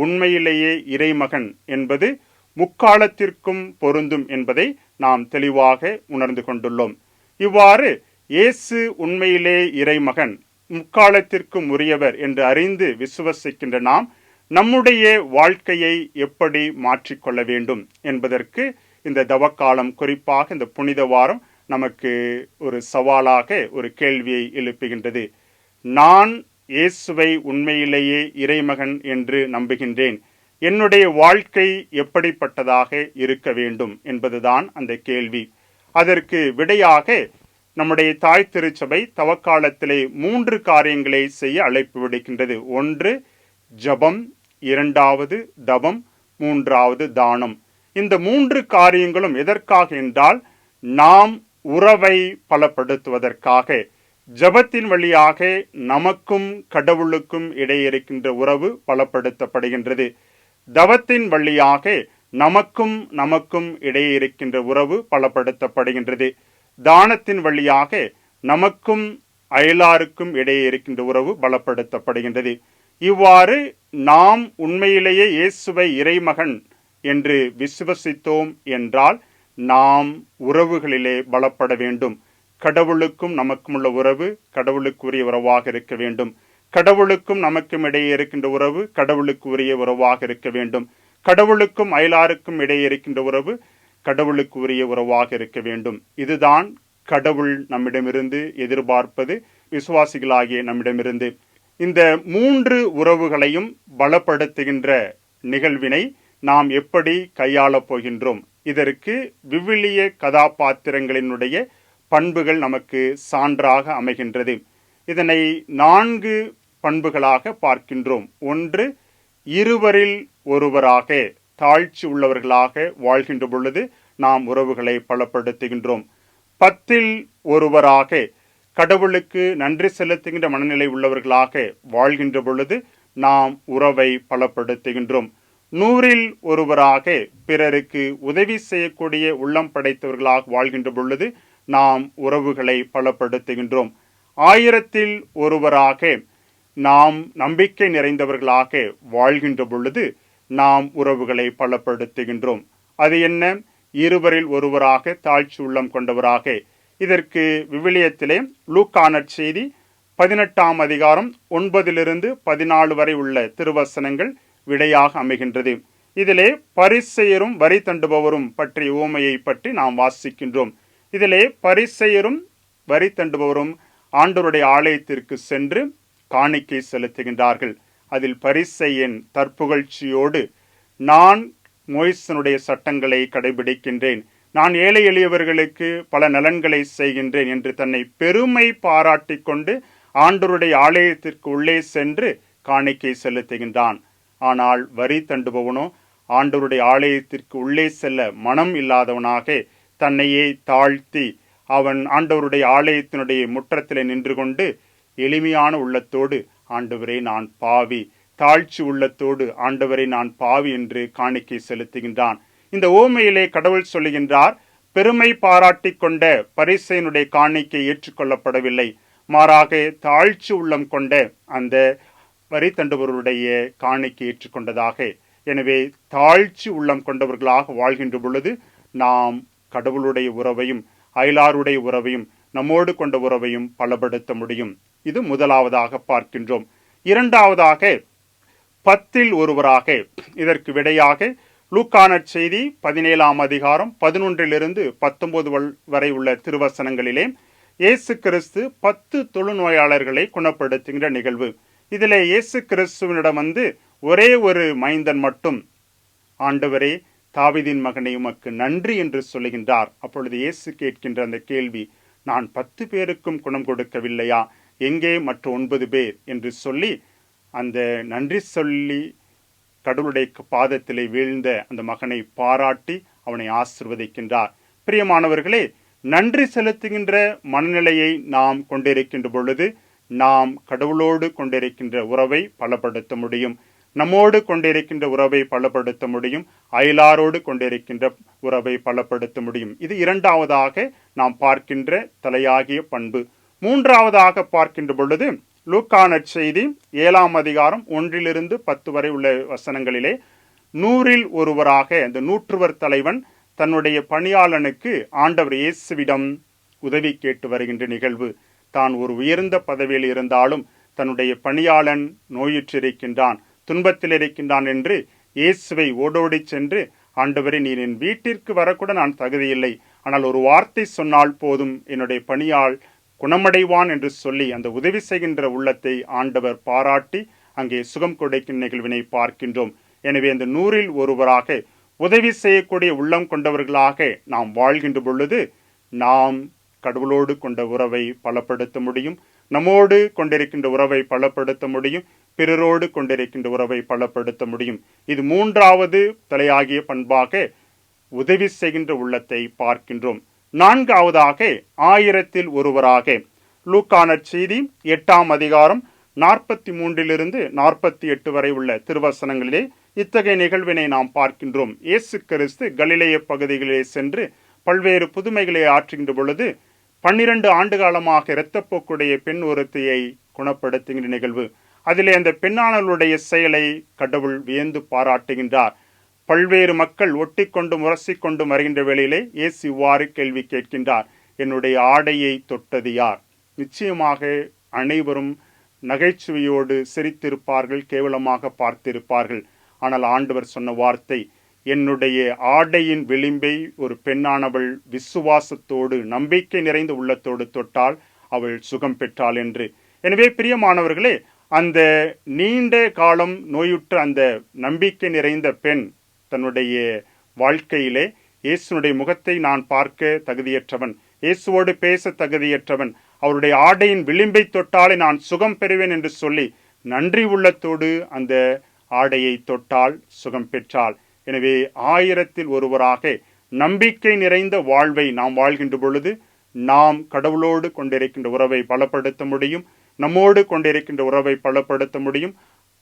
உண்மையிலேயே இறைமகன் என்பது முக்காலத்திற்கும் பொருந்தும் என்பதை நாம் தெளிவாக உணர்ந்து கொண்டுள்ளோம். இவ்வாறு இயேசு உண்மையிலே இறைமகன், முக்காலத்திற்கும் உரியவர் என்று அறிந்து விசுவசிக்கின்ற நாம் நம்முடைய வாழ்க்கையை எப்படி மாற்றிக்கொள்ள வேண்டும் என்பதற்கு இந்த தவக்காலம், குறிப்பாக இந்த புனித வாரம் நமக்கு ஒரு சவாலாக ஒரு கேள்வியை எழுப்புகின்றது. நான் இயேசுவை உண்மையிலேயே இறைமகன் என்று நம்புகின்றேன். என்னுடைய வாழ்க்கை எப்படிப்பட்டதாக இருக்க வேண்டும் என்பதுதான் அந்த கேள்வி. அதற்கு விடையாக நம்முடைய தாய் திருச்சபை தவக்காலத்திலே 3 காரியங்களை செய்ய அழைப்பு விடுக்கின்றது. 1 ஜபம், 2வது தவம், 3வது தானம். இந்த 3 காரியங்களும் எதற்காக என்றால் நாம் உறவை பலப்படுத்துவதற்காக ஜெபத்தின் வழியாக நமக்கும் கடவுளுக்கும் இடையே இருக்கின்ற உறவு பலப்படுத்தப்படுகின்றது. தவத்தின் வழியாக நமக்கும் இடையே இருக்கின்ற உறவு பலப்படுத்தப்படுகின்றது. தானத்தின் வழியாக நமக்கும் அயலாருக்கும் இடையே இருக்கின்ற உறவு பலப்படுத்தப்படுகின்றது. இவ்வாறு நாம் உண்மையிலேயே இயேசுவை இறைமகன் என்று விசுவசித்தோம் என்றால் நாம் உறவுகளிலே பலப்பட வேண்டும். கடவுளுக்கும் நமக்கும் உள்ள உறவு கடவுளுக்குரிய உறவாக இருக்க வேண்டும். கடவுளுக்கும் நமக்கும் இடையே இருக்கின்ற உறவு கடவுளுக்கு உரிய உறவாக இருக்க வேண்டும். கடவுளுக்கும் அயலாருக்கும் இடையே இருக்கின்ற உறவு கடவுளுக்கு உரிய உறவாக இருக்க வேண்டும். இதுதான் கடவுள் நம்மிடமிருந்து எதிர்பார்ப்பது, விசுவாசிகளாகிய நம்மிடமிருந்து. இந்த 3 உறவுகளையும் பலப்படுத்துகின்ற நிகழ்வினை நாம் எப்படி கையாளப் போகின்றோம்? இதற்கு விவிலிய கதாபாத்திரங்களினுடைய பண்புகள் நமக்கு சான்றாக அமைகின்றது. இதனை 4 பண்புகளாக பார்க்கின்றோம். 1, இருவரில் ஒருவராக தாழ்ச்சி உள்ளவர்களாக வாழ்கின்ற பொழுது நாம் உறவுகளை பலப்படுத்துகின்றோம். 10ல் ஒருவராக கடவுளுக்கு நன்றி செலுத்துகின்ற மனநிலை உள்ளவர்களாக வாழ்கின்ற பொழுது நாம் உறவை பலப்படுத்துகின்றோம். 100ல் ஒருவராக பிறருக்கு உதவி செய்யக்கூடிய உள்ளம் படைத்தவர்களாக வாழ்கின்ற பொழுது நாம் உறவுகளை பலப்படுத்துகின்றோம். 1000ல் ஒருவராக நாம் நம்பிக்கை நிறைந்தவர்களாக வாழ்கின்ற பொழுது நாம் உறவுகளை பலப்படுத்துகின்றோம். அது என்ன? இருவரில் ஒருவராக தாழ்ச்சி உள்ளம் கொண்டவராக. இதற்கு விவிலியத்திலே லூக்கா நற்செய்தி 18ஆம் அதிகாரம் 9லிருந்து 14 வரை உள்ள திருவசனங்கள் விடையாக அமைகின்றது. இதிலே பரிசேயரும் வரி தண்டுபவரும் பற்றிய உவமையை பற்றி நாம் வாசிக்கின்றோம். இதிலே பரிசேயரும் வரி தண்டுபவரும் ஆண்டவருடைய ஆலயத்திற்கு சென்று காணிக்கை செலுத்துகின்றார்கள். அதில் பரிசேயன் தற்புகழ்ச்சியோடு, நான் மோய்சனுடைய சட்டங்களை கடைபிடிக்கின்றேன், நான் ஏழை எளியவர்களுக்கு பல நலன்களை செய்கின்றேன் என்று தன்னை பெருமை பாராட்டி கொண்டு ஆண்டவருடைய ஆலயத்திற்கு உள்ளே சென்று காணிக்கை செலுத்துகின்றான். ஆனால் வரி தண்டுபவனோ ஆண்டவருடைய ஆலயத்திற்கு உள்ளே செல்ல மனம் இல்லாதவனாக தன்னையே தாழ்த்தி அவன் ஆண்டவருடைய ஆலயத்தினுடைய முற்றத்திலே நின்று கொண்டு எளிமையான உள்ளத்தோடு, ஆண்டவரே நான் பாவி, தாழ்ச்சி உள்ளத்தோடு, ஆண்டவரே நான் பாவி என்று காணிக்கை செலுத்துகின்றான். இந்த ஓமையிலே கடவுள் சொல்லுகின்றார், பெருமை பாராட்டி கொண்ட பரிசேயனுடைய காணிக்கை ஏற்றுக்கொள்ளப்படவில்லை, மாறாக தாழ்ச்சி உள்ளம் கொண்ட அந்த வரி தண்டுபவருடைய காணிக்கை ஏற்றுக்கொண்டதாக. எனவே தாழ்ச்சி உள்ளம் கொண்டவர்களாக வாழ்கின்ற பொழுது நாம் கடவுளுடைய உறவையும் அயலாருடைய உறவையும் நம்மோடு கொண்ட உறவையும் பலப்படுத்த முடியும். இது முதலாவதாக பார்க்கின்றோம். இரண்டாவதாக 10ல் ஒருவராக. இதற்கு விடையாக லூக்கா நற்செய்தி 17ஆம் அதிகாரம் 11லிருந்து 19 வரை உள்ள திருவசனங்களிலே இயேசு கிறிஸ்து 10 தொழுநோயாளர்களை குணப்படுத்துகின்ற நிகழ்வு. இதிலே இயேசு கிறிஸ்துவனிடம் வந்து ஒரே ஒரு மைந்தன் மட்டும், ஆண்டவரே தாவீதின் மகனே உமக்கு நன்றி என்று சொல்லுகின்றார். அப்பொழுது இயேசு கேட்கின்ற அந்த கேள்வி, நான் 10 பேருக்கும் குணம் கொடுக்கவில்லையா, எங்கே மற்ற 9 பேர் என்று சொல்லி அந்த நன்றி சொல்லி கடவுளுடைய பாதத்திலே வீழ்ந்த அந்த மகனை பாராட்டி அவனை ஆசிர்வதிக்கின்றார். பிரியமானவர்களே, நன்றி செலுத்துகின்ற மனநிலையை நாம் கொண்டிருக்கின்ற பொழுது நாம் கடவுளோடு கொண்டிருக்கின்ற உறவை பலப்படுத்த முடியும், நம்மோடு கொண்டிருக்கின்ற உறவை பலப்படுத்த முடியும், அயலாரோடு கொண்டிருக்கின்ற உறவை பலப்படுத்த முடியும். இது இரண்டாவதாக நாம் பார்க்கின்ற தலையாகிய பண்பு. மூன்றாவதாக பார்க்கின்ற பொழுது லூக்கா நற்செய்தி 7ஆம் அதிகாரம் 1லிருந்து 10 வரை உள்ள வசனங்களிலே 100ல் ஒருவராக அந்த நூற்றுவர் தலைவன் தன்னுடைய பணியாளனுக்கு ஆண்டவர் இயேசுவிடம் உதவி கேட்டு வருகின்ற நிகழ்வு. தான் ஒரு உயர்ந்த பதவியில் இருந்தாலும் தன்னுடைய பணியாளன் நோயுற்றிருக்கின்றான், துன்பத்தில் இருக்கின்றான் என்று இயேசுவை ஓடோடி சென்று, ஆண்டவரே நீர் என் வீட்டிற்கு வரக்கூட நான் தகுதியில்லை, ஆனால் ஒரு வார்த்தை சொன்னால் போதும் என்னுடைய பணியாள் குணமடைவான் என்று சொல்லி அந்த உதவி செய்கின்ற உள்ளத்தை ஆண்டவர் பாராட்டி அங்கே சுகம் கொடுக்கும் நிகழ்வினை பார்க்கின்றோம். எனவே அந்த 100ல் ஒருவராக உதவி செய்யக்கூடிய உள்ளம் கொண்டவர்களாக நாம் வாழ்கின்ற பொழுது நாம் கடவுளோடு கொண்ட உறவை பலப்படுத்த முடியும், நம்மோடு கொண்டிருக்கின்ற உறவை பலப்படுத்த முடியும், பிறரோடு கொண்டிருக்கின்ற உறவை பலப்படுத்த முடியும். இது மூன்றாவது தலையாகிய பண்பாக உதவி செய்கின்ற உள்ளத்தை பார்க்கின்றோம். 4ஆவதாக 1000 ஒருவராக. லூக்கா நற்செய்தி 8ஆம் அதிகாரம் 43 48 வரை உள்ள திருவசனங்களிலே இத்தகைய நிகழ்வினை நாம் பார்க்கின்றோம். இயேசு கிறிஸ்து கலிலேய பகுதிகளிலே சென்று பல்வேறு புதுமைகளை ஆற்றுகின்ற பொழுது 12 ஆண்டு காலமாக இரத்தப்போக்குடைய பெண் ஒருத்தியை குணப்படுத்துகின்ற நிகழ்வு. அதிலே அந்த பெண்ணானவளுடைய செயலை கடவுள் வியந்து பாராட்டுகின்றார். பல்வேறு மக்கள் ஒட்டிக்கொண்டு முரசிக்கொண்டு வருகின்ற வேளையிலே இயேசு இவ்வாறு கேள்வி கேட்கின்றார், என்னுடைய ஆடையை தொட்டது யார்? நிச்சயமாக அனைவரும் நகைச்சுவையோடு சிரித்திருப்பார்கள், கேவலமாக பார்த்திருப்பார்கள். ஆனால் ஆண்டவர் சொன்ன வார்த்தை, என்னுடைய ஆடையின் விளிம்பை ஒரு பெண்ணானவள் விசுவாசத்தோடு நம்பிக்கை நிறைந்த உள்ளத்தோடு தொட்டால் அவள் சுகம் பெற்றாள் என்று. எனவே பிரியமானவர்களே, அந்த நீண்ட காலம் நோயுற்ற அந்த நம்பிக்கை நிறைந்த பெண் தன்னுடைய வாழ்க்கையிலே இயேசுனுடைய முகத்தை நான் பார்க்க தகுதியற்றவன், இயேசுவோடு பேச தகுதியற்றவன், அவருடைய ஆடையின் விளிம்பை தொட்டாலே நான் சுகம் பெறுவேன் என்று சொல்லி நன்றி உள்ளத்தோடு அந்த ஆடையை தொட்டால் சுகம் பெற்றாள். எனவே 1000 ஒருவராக நம்பிக்கை நிறைந்த வாழ்வை நாம் வாழ்கின்ற பொழுது நாம் கடவுளோடு கொண்டிருக்கின்ற உறவை பலப்படுத்த முடியும், நம்மோடு கொண்டிருக்கின்ற உறவை பலப்படுத்த முடியும்,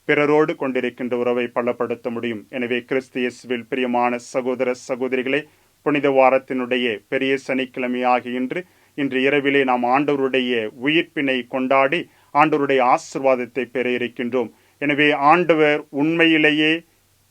பிறரோடு கொண்டிருக்கின்ற உறவை பலப்படுத்த முடியும். எனவே கிறிஸ்து இயேசுவில் பிரியமான சகோதர சகோதரிகளே, புனித வாரத்தினுடைய பெரிய சனிக்கிழமையாகிய இன்று இரவிலே நாம் ஆண்டவருடைய உயிர்ப்பினை கொண்டாடி ஆண்டவருடைய ஆசீர்வாதத்தை பெற இருக்கின்றோம். எனவே ஆண்டவர் உண்மையிலேயே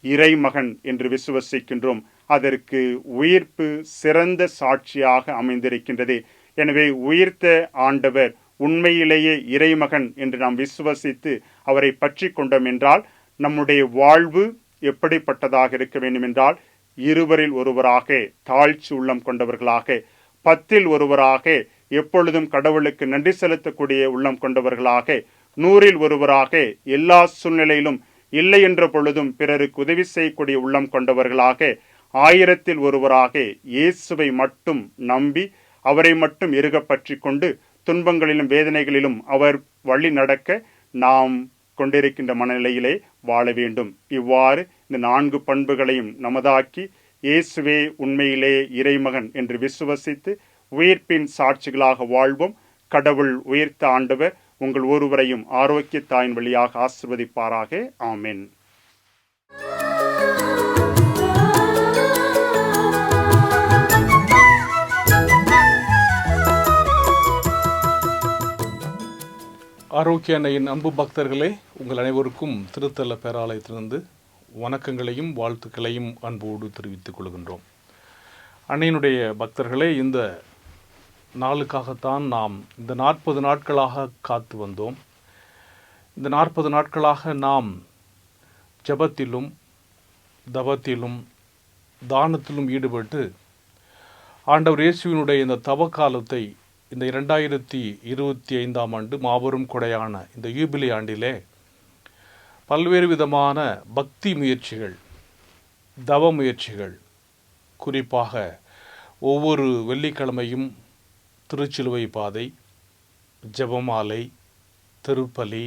இறைமகன் என்று விசுவசிக்கின்றோம். அதற்கு உயிர்ப்பு சிறந்த சாட்சியாக அமைந்திருக்கின்றது. எனவே உயிர்த்த ஆண்டவர் உண்மையிலேயே இறைமகன் என்று நாம் விசுவசித்து அவரை பற்றி கொண்டோம் என்றால் நம்முடைய வாழ்வு எப்படிப்பட்டதாக இருக்க வேண்டும் என்றால், 2 ஒருவராக தாழ்ச்சி உள்ளம் கொண்டவர்களாக, 10 ஒருவராக எப்பொழுதும் கடவுளுக்கு நன்றி செலுத்தக்கூடிய உள்ளம் கொண்டவர்களாக, 100 ஒருவராக எல்லா சூழ்நிலையிலும் இல்லை என்ற பொழுதும் பிறருக்கு உதவி செய்யக்கூடிய உள்ளம் கொண்டவர்களாக, 1000 ஒருவராக இயேசுவை மட்டும் நம்பி அவரை மட்டும் இறுக பற்றி கொண்டு துன்பங்களிலும் வேதனைகளிலும் அவர் வழி நடக்க நாம் கொண்டிருக்கின்ற மனநிலையிலே வாழ வேண்டும். இவ்வாறு இந்த 4 பண்புகளையும் நமதாக்கி இயேசுவே உண்மையிலே இறைமகன் என்று விசுவசித்து உயிர்ப்பின் சாட்சிகளாக வாழ்வோம். கடவுள் உயிர்த்த ஆண்டவர் உங்கள் ஒருவரையும் ஆரோக்கிய தாயின் வழியாக ஆசிர்வதிப்பாராக. ஆமென். ஆரோக்கிய அன்னையின் அன்பு பக்தர்களே, உங்கள் அனைவருக்கும் திருத்தல பேராலயத்திலிருந்து வணக்கங்களையும் வாழ்த்துக்களையும் அன்போடு தெரிவித்துக் கொள்கின்றோம். அன்னையினுடைய பக்தர்களே, இந்த நாளுக்காகத்தான் நாம் இந்த 40 நாட்களாக காத்து வந்தோம். இந்த 40 நாட்களாக நாம் ஜெபத்திலும் தவத்திலும் தானத்திலும் ஈடுபட்டு ஆண்டவர் இயேசுவினுடைய இந்த தவ காலத்தை இந்த 2025ஆம் ஆண்டு மாபெரும் கொடையான இந்த யூபிலி ஆண்டிலே பல்வேறு விதமான பக்தி முயற்சிகள், தவ முயற்சிகள், குறிப்பாக ஒவ்வொரு வெள்ளிக்கிழமையும் திருச்சிலுவை பாதை, ஜெபமாலை, திருப்பலி,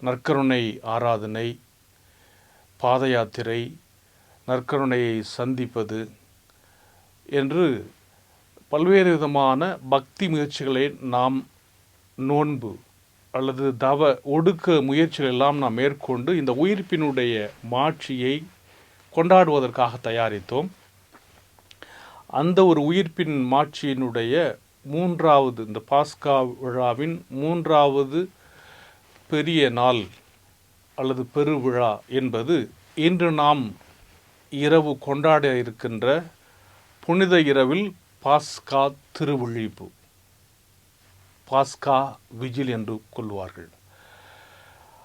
நற்கருணை ஆராதனை, பாத யாத்திரை, நற்கருணையை சந்திப்பது என்று பல்வேறு விதமான பக்தி முயற்சிகளை நாம் நோன்பு அல்லது தவ ஒடுக்க முயற்சிகள் எல்லாம் நாம் மேற்கொண்டு இந்த உயிர்ப்பினுடைய மாட்சியை கொண்டாடுவதற்காக தயாரித்தோம். அந்த ஒரு உயிர்ப்பின் மாட்சியினுடைய 3வது, இந்த பாஸ்கா விழாவின் 3வது பெரிய நாள் அல்லது பெருவிழா என்பது இன்று நாம் இரவு கொண்டாட இருக்கின்ற புனித இரவில் பாஸ்கா திருவிழிப்பு, பாஸ்கா விஜில் என்று கொள்வார்கள்.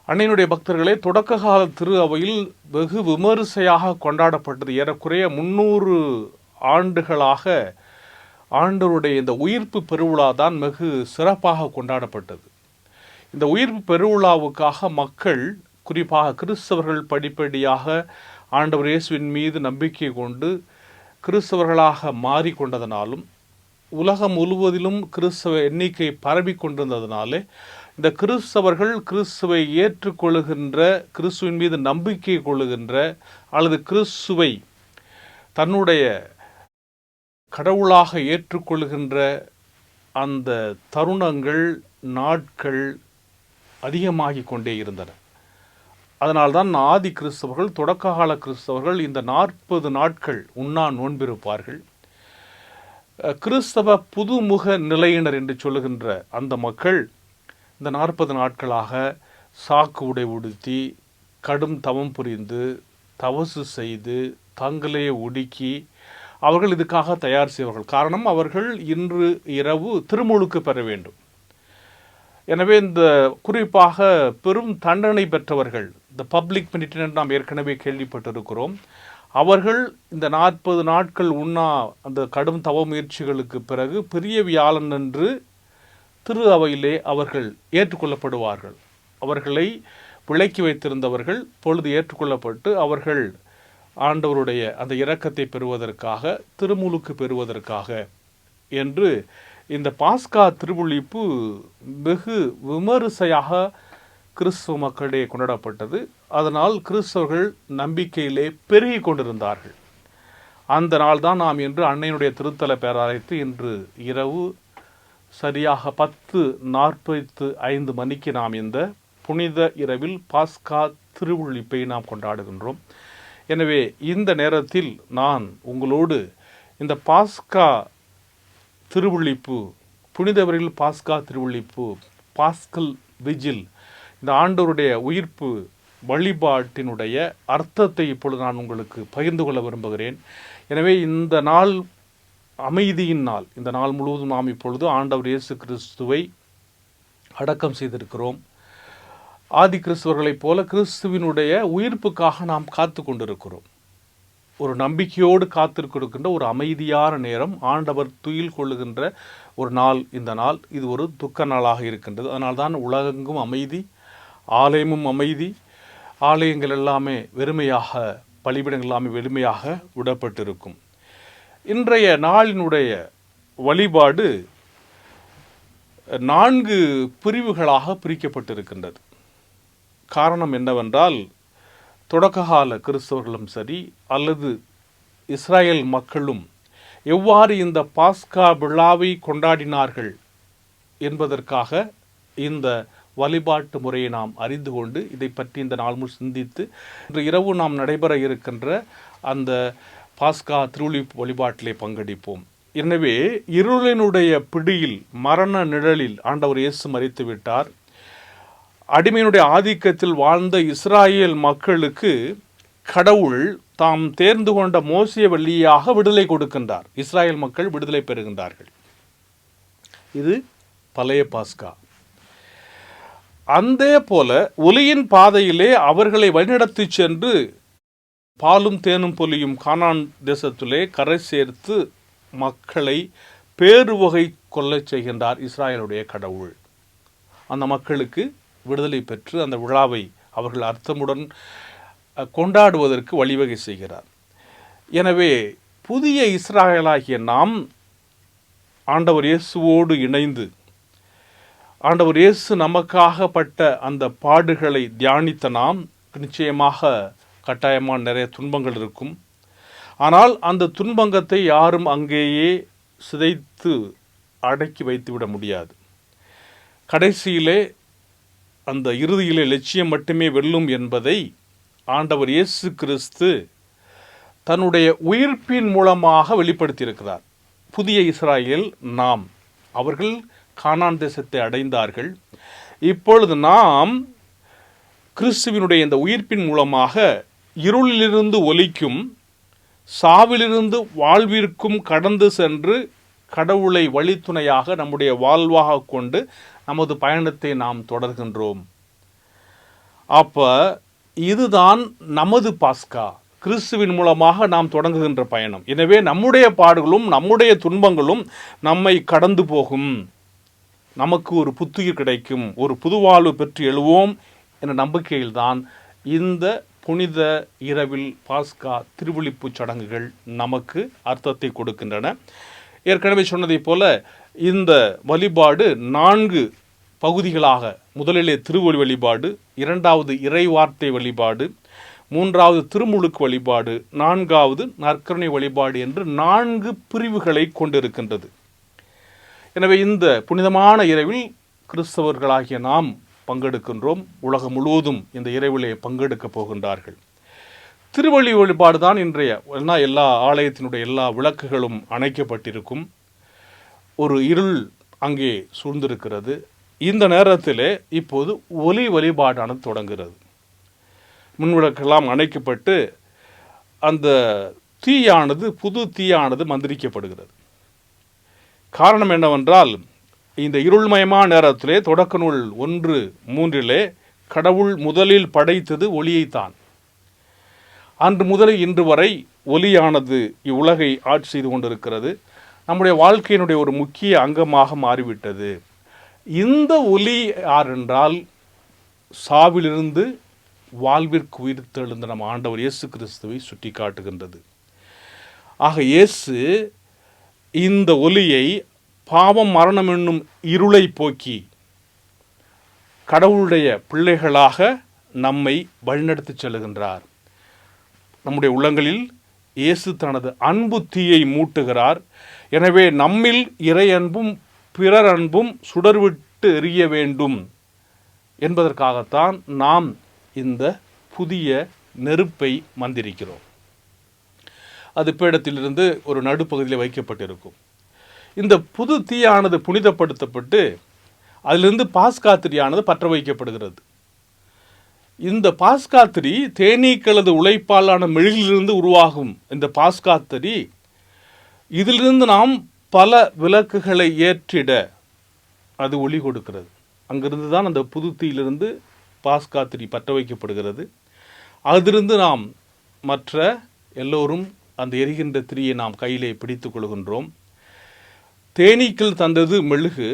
அன்னையினுடைய பக்தர்களே, தொடக்க கால திரு அவையில் வெகு விமரிசையாக கொண்டாடப்பட்டது. ஏறக்குறைய 300 ஆண்டுகளாக ஆண்டவருடைய இந்த உயிர்ப்பு பெருவிழா தான் வெகு சிறப்பாக கொண்டாடப்பட்டது. இந்த உயிர்ப்பு பெருவிழாவுக்காக மக்கள், குறிப்பாக கிறிஸ்தவர்கள், படிப்படியாக ஆண்டவர் இயேசுவின் மீது நம்பிக்கை கொண்டு கிறிஸ்தவர்களாக மாறிக்கொண்டதனாலும் உலகம் முழுவதிலும் கிறிஸ்தவ எண்ணிக்கை பரவி கொண்டிருந்ததினாலே இந்த கிறிஸ்தவர்கள் கிறிஸ்துவை ஏற்றுக்கொள்ளுகின்ற, கிறிஸ்துவின் மீது நம்பிக்கை கொள்ளுகின்ற அல்லது கிறிஸ்துவை தன்னுடைய கடவுளாக ஏற்றுக்கொள்கின்ற அந்த தருணங்கள், நாட்கள் அதிகமாகிக் கொண்டே இருந்தன. அதனால்தான் ஆதி கிறிஸ்தவர்கள், தொடக்ககால கிறிஸ்தவர்கள் இந்த 40 நாட்கள் உண்ணா நோன்பிருப்பார்கள். கிறிஸ்தவ புதுமுக நிலையினர் என்று சொல்லுகின்ற அந்த மக்கள் இந்த 40 நாட்களாக சாக்கு உடை உடுத்தி, கடும் தவம் புரிந்து, தவசு செய்து, தங்களையே ஒடுக்கி அவர்கள் இதுக்காக தயார் செய்வார்கள். காரணம், அவர்கள் இன்று இரவு திருமுழுக்கு பெற வேண்டும். எனவே இந்த குறிப்பாக பெரும் தண்டனை பெற்றவர்கள், இந்த பப்ளிக் பெனிட்டன்ட் நாம் ஏற்கனவே கேள்விப்பட்டிருக்கிறோம். அவர்கள் இந்த 40 நாட்கள் உண்ணா அந்த கடும் தவ முயற்சிகளுக்கு பிறகு பெரிய வியாழன் அன்று திரு அவையிலே அவர்கள் ஏற்றுக்கொள்ளப்படுவார்கள். அவர்களை விலக்கி வைத்திருந்தவர்கள் பொழுது ஏற்றுக்கொள்ளப்பட்டு அவர்கள் ஆண்டவருடைய அந்த இரக்கத்தை பெறுவதற்காக, திருமுழுக்கு பெறுவதற்காக என்று இந்த பாஸ்கா திருவுழிப்பு வெகு விமரிசையாக கிறிஸ்துவ மக்களிடையே கொண்டாடப்பட்டது. அதனால் கிறிஸ்தவர்கள் நம்பிக்கையிலே பெருகி கொண்டிருந்தார்கள். அந்த நாள் தான் நாம் இன்று அன்னையினுடைய திருத்தல பேராலயத்தில் இன்று இரவு சரியாக 10:45 மணிக்கு நாம் இந்த புனித இரவில் பாஸ்கா திருவுழிப்பை நாம் கொண்டாடுகின்றோம். எனவே இந்த நேரத்தில் நான் உங்களோடு இந்த பாஸ்கா திருவுழிப்பு, புனிதவரில் பாஸ்கா திருவுழிப்பு, பாஸ்கல் விஜில், இந்த ஆண்டவருடைய உயிர்ப்பு வழிபாட்டினுடைய அர்த்தத்தை இப்பொழுது நான் உங்களுக்கு பகிர்ந்து கொள்ள விரும்புகிறேன். எனவே இந்த நாள் அமைதியின் நாள். இந்த நாள் முழுவதும் நாம் இப்பொழுது ஆண்டவர் இயேசு கிறிஸ்துவை அடக்கம் செய்திருக்கிறோம். ஆதி கிறிஸ்துவர்களைப் போல கிறிஸ்துவினுடைய உயிர்ப்புக்காக நாம் காத்து கொண்டிருக்கிறோம். ஒரு நம்பிக்கையோடு காத்திருக்கின்ற ஒரு அமைதியான நேரம், ஆண்டவர் துயில் கொள்ளுகின்ற ஒரு நாள் இந்த நாள். இது ஒரு துக்க நாளாக இருக்கின்றது. அதனால்தான் உலகெங்கும் அமைதி, ஆலயமும் அமைதி, ஆலயங்கள் எல்லாமே வெறுமையாக, பலிபீடங்கள் எல்லாமே வெறுமையாக விடப்பட்டிருக்கும். இன்றைய நாளினுடைய வழிபாடு 4 பிரிவுகளாக பிரிக்கப்பட்டிருக்கின்றது. காரணம் என்னவென்றால், தொடக்ககால கிறிஸ்தவர்களும் சரி அல்லது இஸ்ராயல் மக்களும் எவ்வாறு இந்த பாஸ்கா விழாவை கொண்டாடினார்கள் என்பதற்காக இந்த வழிபாட்டு முறையை நாம் அறிந்து கொண்டு இதை பற்றி இந்த நாள் முழு சிந்தித்து இன்று இரவு நாம் நடைபெற இருக்கின்ற அந்த பாஸ்கா திருவுழிப்பு வழிபாட்டிலே பங்கெடுப்போம். எனவே இருளினுடைய பிடியில், மரண நிழலில் ஆண்டவர் இயேசு மரித்து விட்டார். அடிமையினுடைய ஆதிக்கத்தில் வாழ்ந்த இஸ்ராயேல் மக்களுக்கு கடவுள் தாம் தேர்ந்து கொண்ட மோசே வழியாக விடுதலை கொடுக்கின்றார். இஸ்ராயேல் மக்கள் விடுதலை பெறுகின்றார்கள். இது பழைய பாஸ்கா. அதே போல ஒலியின் பாதையிலே அவர்களை வழிநடத்தி சென்று பாலும் தேனும் பொலியும் கானான் தேசத்திலே கரை சேர்த்து மக்களை பேருவகை கொள்ளச் செய்கின்றார் இஸ்ராயலுடைய கடவுள். அந்த மக்களுக்கு விடுதலை பெற்று அந்த விழாவை அவர்கள் அர்த்தமுடன் கொண்டாடுவதற்கு வழிவகை செய்கிறார். எனவே புதிய இஸ்ராயலாகிய நாம் ஆண்டவர் இயேசுவோடு இணைந்து, ஆண்டவர் இயேசு நமக்காக பட்ட அந்த பாடுகளை தியானித்த நாம், நிச்சயமாக கட்டாயமான நிறைய துன்பங்கள் இருக்கும். ஆனால் அந்த துன்பங்கத்தை யாரும் அங்கேயே சிதைத்து அடக்கி வைத்துவிட முடியாது. கடைசியிலே அந்த இறுதியிலே லட்சியம் மட்டுமே வெல்லும் என்பதை ஆண்டவர் இயேசு கிறிஸ்து தன்னுடைய உயிர்ப்பின் மூலமாக வெளிப்படுத்தியிருக்கிறார். புதிய இஸ்ராயேல் நாம், அவர்கள் கானான் தேசத்தை அடைந்தார்கள். இப்பொழுது நாம் கிறிஸ்துவினுடைய இந்த உயிர்ப்பின் மூலமாக இருளிலிருந்து ஒளிக்கும், சாவிலிருந்து வாழ்விற்கும் கடந்து சென்று கடவுளை வழித்துணையாக நம்முடைய வாழ்வாக கொண்டு நமது பயணத்தை நாம் தொடர்கின்றோம். அப்ப இதுதான் நமது பாஸ்கா, கிறிஸ்துவின் மூலமாக நாம் தொடங்குகின்ற பயணம். எனவே நம்முடைய பாடுகளும் நம்முடைய துன்பங்களும் நம்மை கடந்து போகும், நமக்கு ஒரு புத்துயிர் கிடைக்கும், ஒரு புதுவாழ்வு பெற்று எழுவோம் என்ற நம்பிக்கையில்தான் இந்த புனித இரவில் பாஸ்கா திருவிழிப்பு சடங்குகள் நமக்கு அர்த்தத்தை கொடுக்கின்றன. ஏற்கனவே சொன்னதைப் போல இந்த வழிபாடு 4 பகுதிகளாக, முதலிலே திருவொலி வழிபாடு, இரண்டாவது இறை வார்த்தை வழிபாடு, மூன்றாவது திருமுழுக்கு வழிபாடு, நான்காவது நற்கருணை வழிபாடு என்று 4 பிரிவுகளை கொண்டிருக்கின்றது. எனவே இந்த புனிதமான இரவில் கிறிஸ்தவர்களாகிய நாம் பங்கெடுக்கின்றோம். உலகம் முழுவதும் இந்த இரவிலே பங்கெடுக்கப் போகின்றார்கள். திருவழி வழிபாடு தான் இன்றைய எல்லா ஆலயத்தினுடைய எல்லா விளக்குகளும் அணைக்கப்பட்டிருக்கும். ஒரு இருள் அங்கே சூழ்ந்திருக்கிறது. இந்த நேரத்திலே இப்போது ஒலி வழிபாடானது தொடங்குகிறது. மின்விளக்கெல்லாம் அணைக்கப்பட்டு அந்த தீயானது, புது தீயானது மந்திரிக்கப்படுகிறது. காரணம் என்னவென்றால், இந்த இருள்மயமான நேரத்திலே தொடக்க நூல் 1:3 கடவுள் முதலில் படைத்தது ஒளியைத்தான். அன்று முதலில் இன்று வரை ஒலியானது இவ்வுலகை ஆட்சி செய்து கொண்டிருக்கிறது. நம்முடைய வாழ்க்கையினுடைய ஒரு முக்கிய அங்கமாக மாறிவிட்டது. இந்த ஒலி யார் என்றால், சாவிலிருந்து வாழ்விற்கு உயிர்த்தெழுந்த நம் ஆண்டவர் இயேசு கிறிஸ்துவை சுட்டி காட்டுகின்றது. ஆக இயேசு இந்த ஒலியை, பாவம் மரணம் என்னும் இருளை போக்கி கடவுளுடைய பிள்ளைகளாக நம்மை வழிநடத்தி செல்கின்றார். நம்முடைய உள்ளங்களில் இயேசு தனது அன்பு தீயை மூட்டுகிறார். எனவே நம்மில் இறை அன்பும் பிறர் அன்பும் சுடர்விட்டு எரிய வேண்டும் என்பதற்காகத்தான் நாம் இந்த புதிய நெருப்பை மந்திரிக்கிறோம். அது பீடத்திலிருந்து ஒரு நடுப்பகுதியில் வைக்கப்பட்டிருக்கும். இந்த புது தீயானது புனிதப்படுத்தப்பட்டு அதிலிருந்து பாஸ்காத்திரியானது பற்ற வைக்கப்படுகிறது. இந்த பாஸ்காத்திரி தேனீக்களது உழைப்பாலான மெழுகிலிருந்து உருவாகும். இந்த பாஸ்காத்திரி இதிலிருந்து நாம் பல விளக்குகளை ஏற்றிட அது ஒளி கொடுக்கிறது. அங்கிருந்து தான் அந்த புது தீயிலிருந்து பாஸ்காத்திரி பற்ற வைக்கப்படுகிறது. அதிலிருந்து நாம் மற்ற எல்லோரும் அந்த எரிகின்ற திரியை நாம் கையிலே பிடித்துக் கொள்கின்றோம். தேனீக்கள் தந்தது மெழுகு,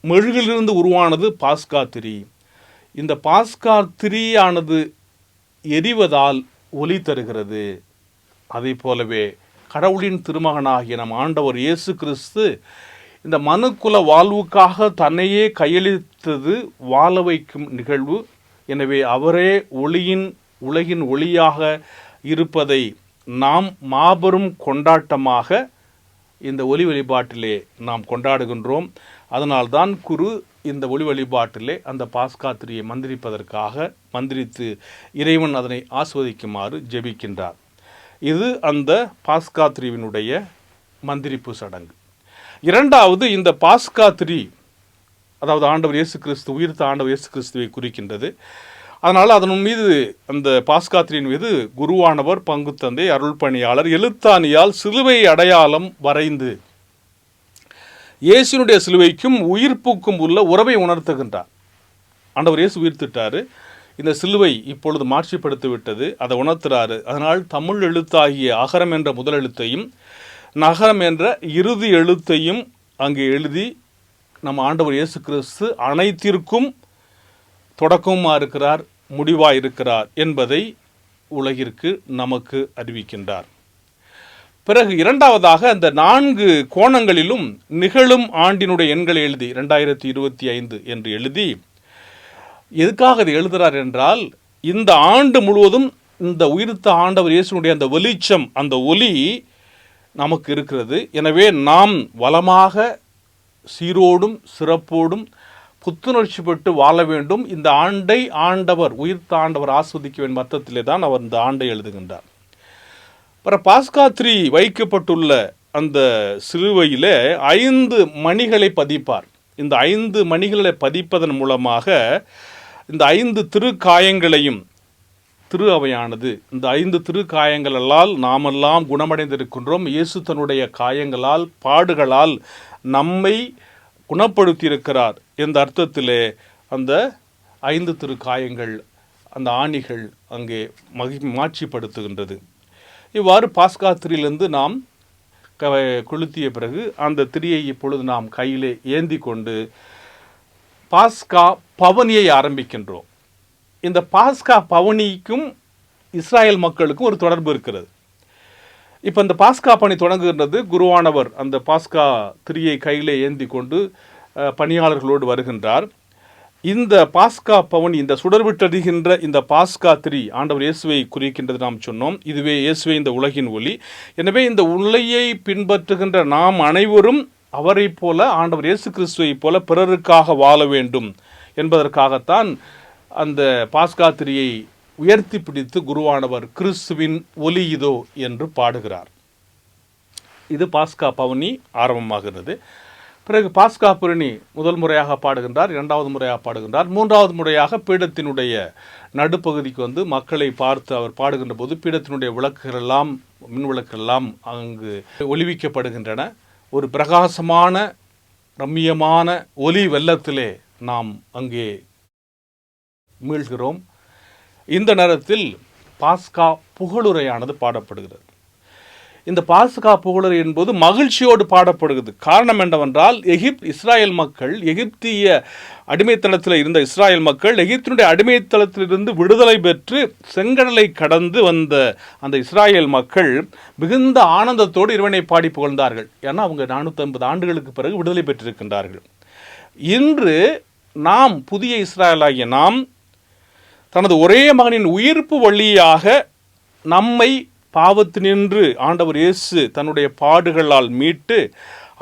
மெழுகிலிருந்து உருவானது பாஸ்காத்திரி. இந்த பாஸ்காத்திரியானது எரிவதால் ஒளி தருகிறது. அதே போலவே கடவுளின் திருமகனாகிய நம் ஆண்டவர் இயேசு கிறிஸ்து இந்த மனுக்குல வாழ்வுக்காக தன்னையே கையளித்தது வாழ வைக்கும் நிகழ்வு. எனவே அவரே உலகின் ஒளியாக இருப்பதை நாம் மாபெரும் கொண்டாட்டமாக இந்த ஒளி வழிபாட்டிலே நாம் கொண்டாடுகின்றோம். அதனால்தான் குரு இந்த ஒளி வழிபாட்டிலே அந்த பாஸ்காத்திரியை மந்திரித்து இறைவன் அதனை ஆஸ்வதிக்குமாறு ஜெபிக்கின்றார். இது அந்த பாஸ்காத்திரியினுடைய மந்திரிப்பு சடங்கு. இரண்டாவது, இந்த பாஸ்காத்திரி அதாவது ஆண்டவர் இயேசு கிறிஸ்து, உயிர்த்த ஆண்டவர் இயேசு கிறிஸ்துவை குறிக்கின்றது. அதனால் அதன் மீது, அந்த பாஸ்காத்திரியின் மீது குருவானவர், பங்கு தந்தை, அருள் பணியாளர் எழுத்தாணியால் சிலுவை அடையாளம் வரைந்து இயேசுனுடைய சிலுவைக்கும் உயிர்ப்புக்கும் உள்ள உறவை உணர்த்துகின்றார். ஆண்டவர் இயேசு உயிர்த்திட்டாரு, இந்த சிலுவை இப்பொழுது மாட்சிப்படுத்தி விட்டது, அதை உணர்த்துறாரு. அதனால் தமிழ் எழுத்தாகிய அகரம் என்ற முதல் எழுத்தையும் நகரம் என்ற இறுதி எழுத்தையும் அங்கே எழுதி நம்ம ஆண்டவர் இயேசு கிறிஸ்து அனைத்திற்கும் தொடக்கமாக இருக்கிறார், முடிவாக இருக்கிறார் என்பதை உலகிற்கு நமக்கு அறிவிக்கின்றார். பிறகு இரண்டாவதாக, அந்த 4 கோணங்களிலும் நிகழும் ஆண்டினுடைய எண்களை எழுதி 2025 என்று எழுதி, எதுக்காக அதை எழுதுகிறார் என்றால், இந்த ஆண்டு முழுவதும் இந்த உயிர்த்த ஆண்டவர் இயேசுனுடைய அந்த வெளிச்சம், அந்த ஒளி நமக்கு இருக்கிறது. எனவே நாம் வளமாக, சீரோடும் சிறப்போடும் புத்துணர்ச்சி பெற்று வாழ வேண்டும். இந்த ஆண்டை ஆண்டவர், உயிர்த்த ஆண்டவர் ஆஸ்வதிக்க வேண்டும் அர்த்தத்திலே தான் அவர் இந்த ஆண்டை எழுதுகின்றார். அப்புறம் பாஸ்காத்திரி வைக்கப்பட்டுள்ள அந்த சிலுவையிலே 5 மணிகளை பதிப்பார். இந்த 5 மணிகளை பதிப்பதன் மூலமாக இந்த 5 திருக்காயங்களையும், திரு அவையானது இந்த 5 திருக்காயங்களால் நாமெல்லாம் குணமடைந்திருக்கின்றோம். இயேசு தன்னுடைய காயங்களால், பாடுகளால் நம்மை குணப்படுத்தியிருக்கிறார் என்ற அர்த்தத்திலே அந்த 5 திருக்காயங்கள், அந்த ஆணிகள் அங்கே மாட்சிப்படுத்துகின்றது. இவ்வாறு பாஸ்காத்திரியிலிருந்து நாம் கொளுத்திய பிறகு அந்த திரியை இப்பொழுது நாம் கையிலே ஏந்தி கொண்டு பாஸ்கா பவனியை ஆரம்பிக்கின்றோம். இந்த பாஸ்கா பவனிக்கும் இஸ்ராயல் மக்களுக்கும் ஒரு தொடர்பு இருக்கிறது. இப்போ இந்த பாஸ்கா பணி தொடங்குகின்றது. குருவானவர் அந்த பாஸ்கா திரியை கையிலே ஏந்தி கொண்டு பணியாளர்களோடு வருகின்றார். இந்த பாஸ்கா பவனி, இந்த சுடர்விட்டறிகின்ற இந்த பாஸ்கா திரி ஆண்டவர் இயேசுவை குறிக்கின்றது நாம் சொன்னோம். இதுவே இயேசுவே இந்த உலகின் ஒளி. எனவே இந்த ஒளியை பின்பற்றுகின்ற நாம் அனைவரும் அவரை போல, ஆண்டவர் இயேசு கிறிஸ்துவை போல பிறருக்காக வாழ வேண்டும் என்பதற்காகத்தான் அந்த பாஸ்கா திரியை உயர்த்தி பிடித்து குருவானவர் கிறிஸ்துவின் ஒலி இதோ என்று பாடுகிறார். இது பாஸ்கா பவனி ஆரம்பமாகிறது. பிறகு பாஸ்கா புரணி முதல் முறையாக பாடுகின்றார், இரண்டாவது முறையாக பாடுகின்றார், மூன்றாவது முறையாக பீடத்தினுடைய நடுப்பகுதிக்கு வந்து மக்களை பார்த்து அவர் பாடுகின்ற போது பீடத்தினுடைய விளக்குகள் எல்லாம், மின் விளக்குகள் எல்லாம் அங்கு ஒளிவிக்கப்படுகின்றன. ஒரு பிரகாசமான ரம்மியமான ஒலி வெள்ளத்திலே நாம் அங்கே மீள்கிறோம். இந்த நேரத்தில் பாஸ்கா புகழுரையானது பாடப்படுகிறது. இந்த பாஸ்கா புகழுரை என்பது மகிழ்ச்சியோடு பாடப்படுகிறது. காரணம் என்னவென்றால், இஸ்ராயல் மக்கள், எகிப்திய அடிமைத்தளத்தில் இருந்த இஸ்ராயல் மக்கள் எகிப்தினுடைய அடிமைத்தளத்திலிருந்து விடுதலை பெற்று செங்கடலை கடந்து வந்த அந்த இஸ்ராயல் மக்கள் மிகுந்த ஆனந்தத்தோடு இறைவனை பாடி புகழ்ந்தார்கள். ஏன்னா அவங்க 450 ஆண்டுகளுக்கு பிறகு விடுதலை பெற்றிருக்கின்றார்கள். இன்று நாம், புதிய இஸ்ராயலாகிய நாம், தனது ஒரே மகனின் உயிர்ப்பு வழியாக நம்மை பாவத்தினின்று ஆண்டவர் இயேசு தன்னுடைய பாடுகளால் மீட்டு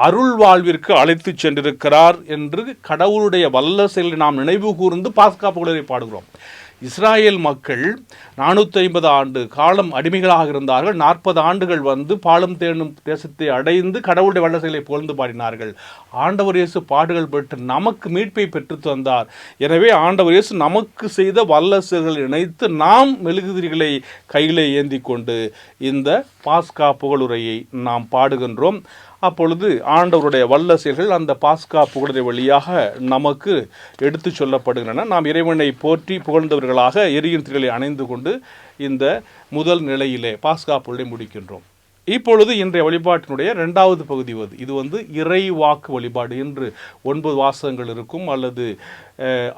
அருள் வாழ்விற்கு அழைத்து சென்றிருக்கிறார் என்று கடவுளுடைய வல்ல செயலை நாம் நினைவு கூர்ந்து பாஸ்கா புகழரை பாடுகிறோம். இஸ்ராயேல் மக்கள் 450 ஆண்டு காலம் அடிமைகளாக இருந்தார்கள். 40 ஆண்டுகள் வந்து பாலும் தேனும் தேசத்தை அடைந்து கடவுளுடைய வல்ல செயலை புகழ்ந்து பாடினார்கள். ஆண்டவர் இயேசு பாடுகள் பெற்று நமக்கு மீட்பை பெற்று தந்தார். எனவே ஆண்டவர் இயேசு நமக்கு செய்த வல்ல செயல்களை இணைத்து நாம் மெழுகுதிரிகளை கையிலே ஏந்தி கொண்டு இந்த பாஸ்கா புகழுரையை நாம் பாடுகின்றோம். அப்பொழுது ஆண்டவருடைய வல்ல செயல்கள் அந்த பாஸ்கா புகழுரை வழியாக நமக்கு எடுத்து சொல்லப்படுகின்றன. நாம் இறைவனை போற்றி புகழ்ந்தவர்களாக எரியும் திரிகளை அணைந்து கொண்டு இந்த முதல் நிலையிலே பாஸ்கா புகழை முடிக்கின்றோம். இப்பொழுது இன்றைய வழிபாட்டினுடைய 2வது பகுதி இது வந்து இறை வாக்கு வழிபாடு. இன்று 9 வாசகங்கள் இருக்கும் அல்லது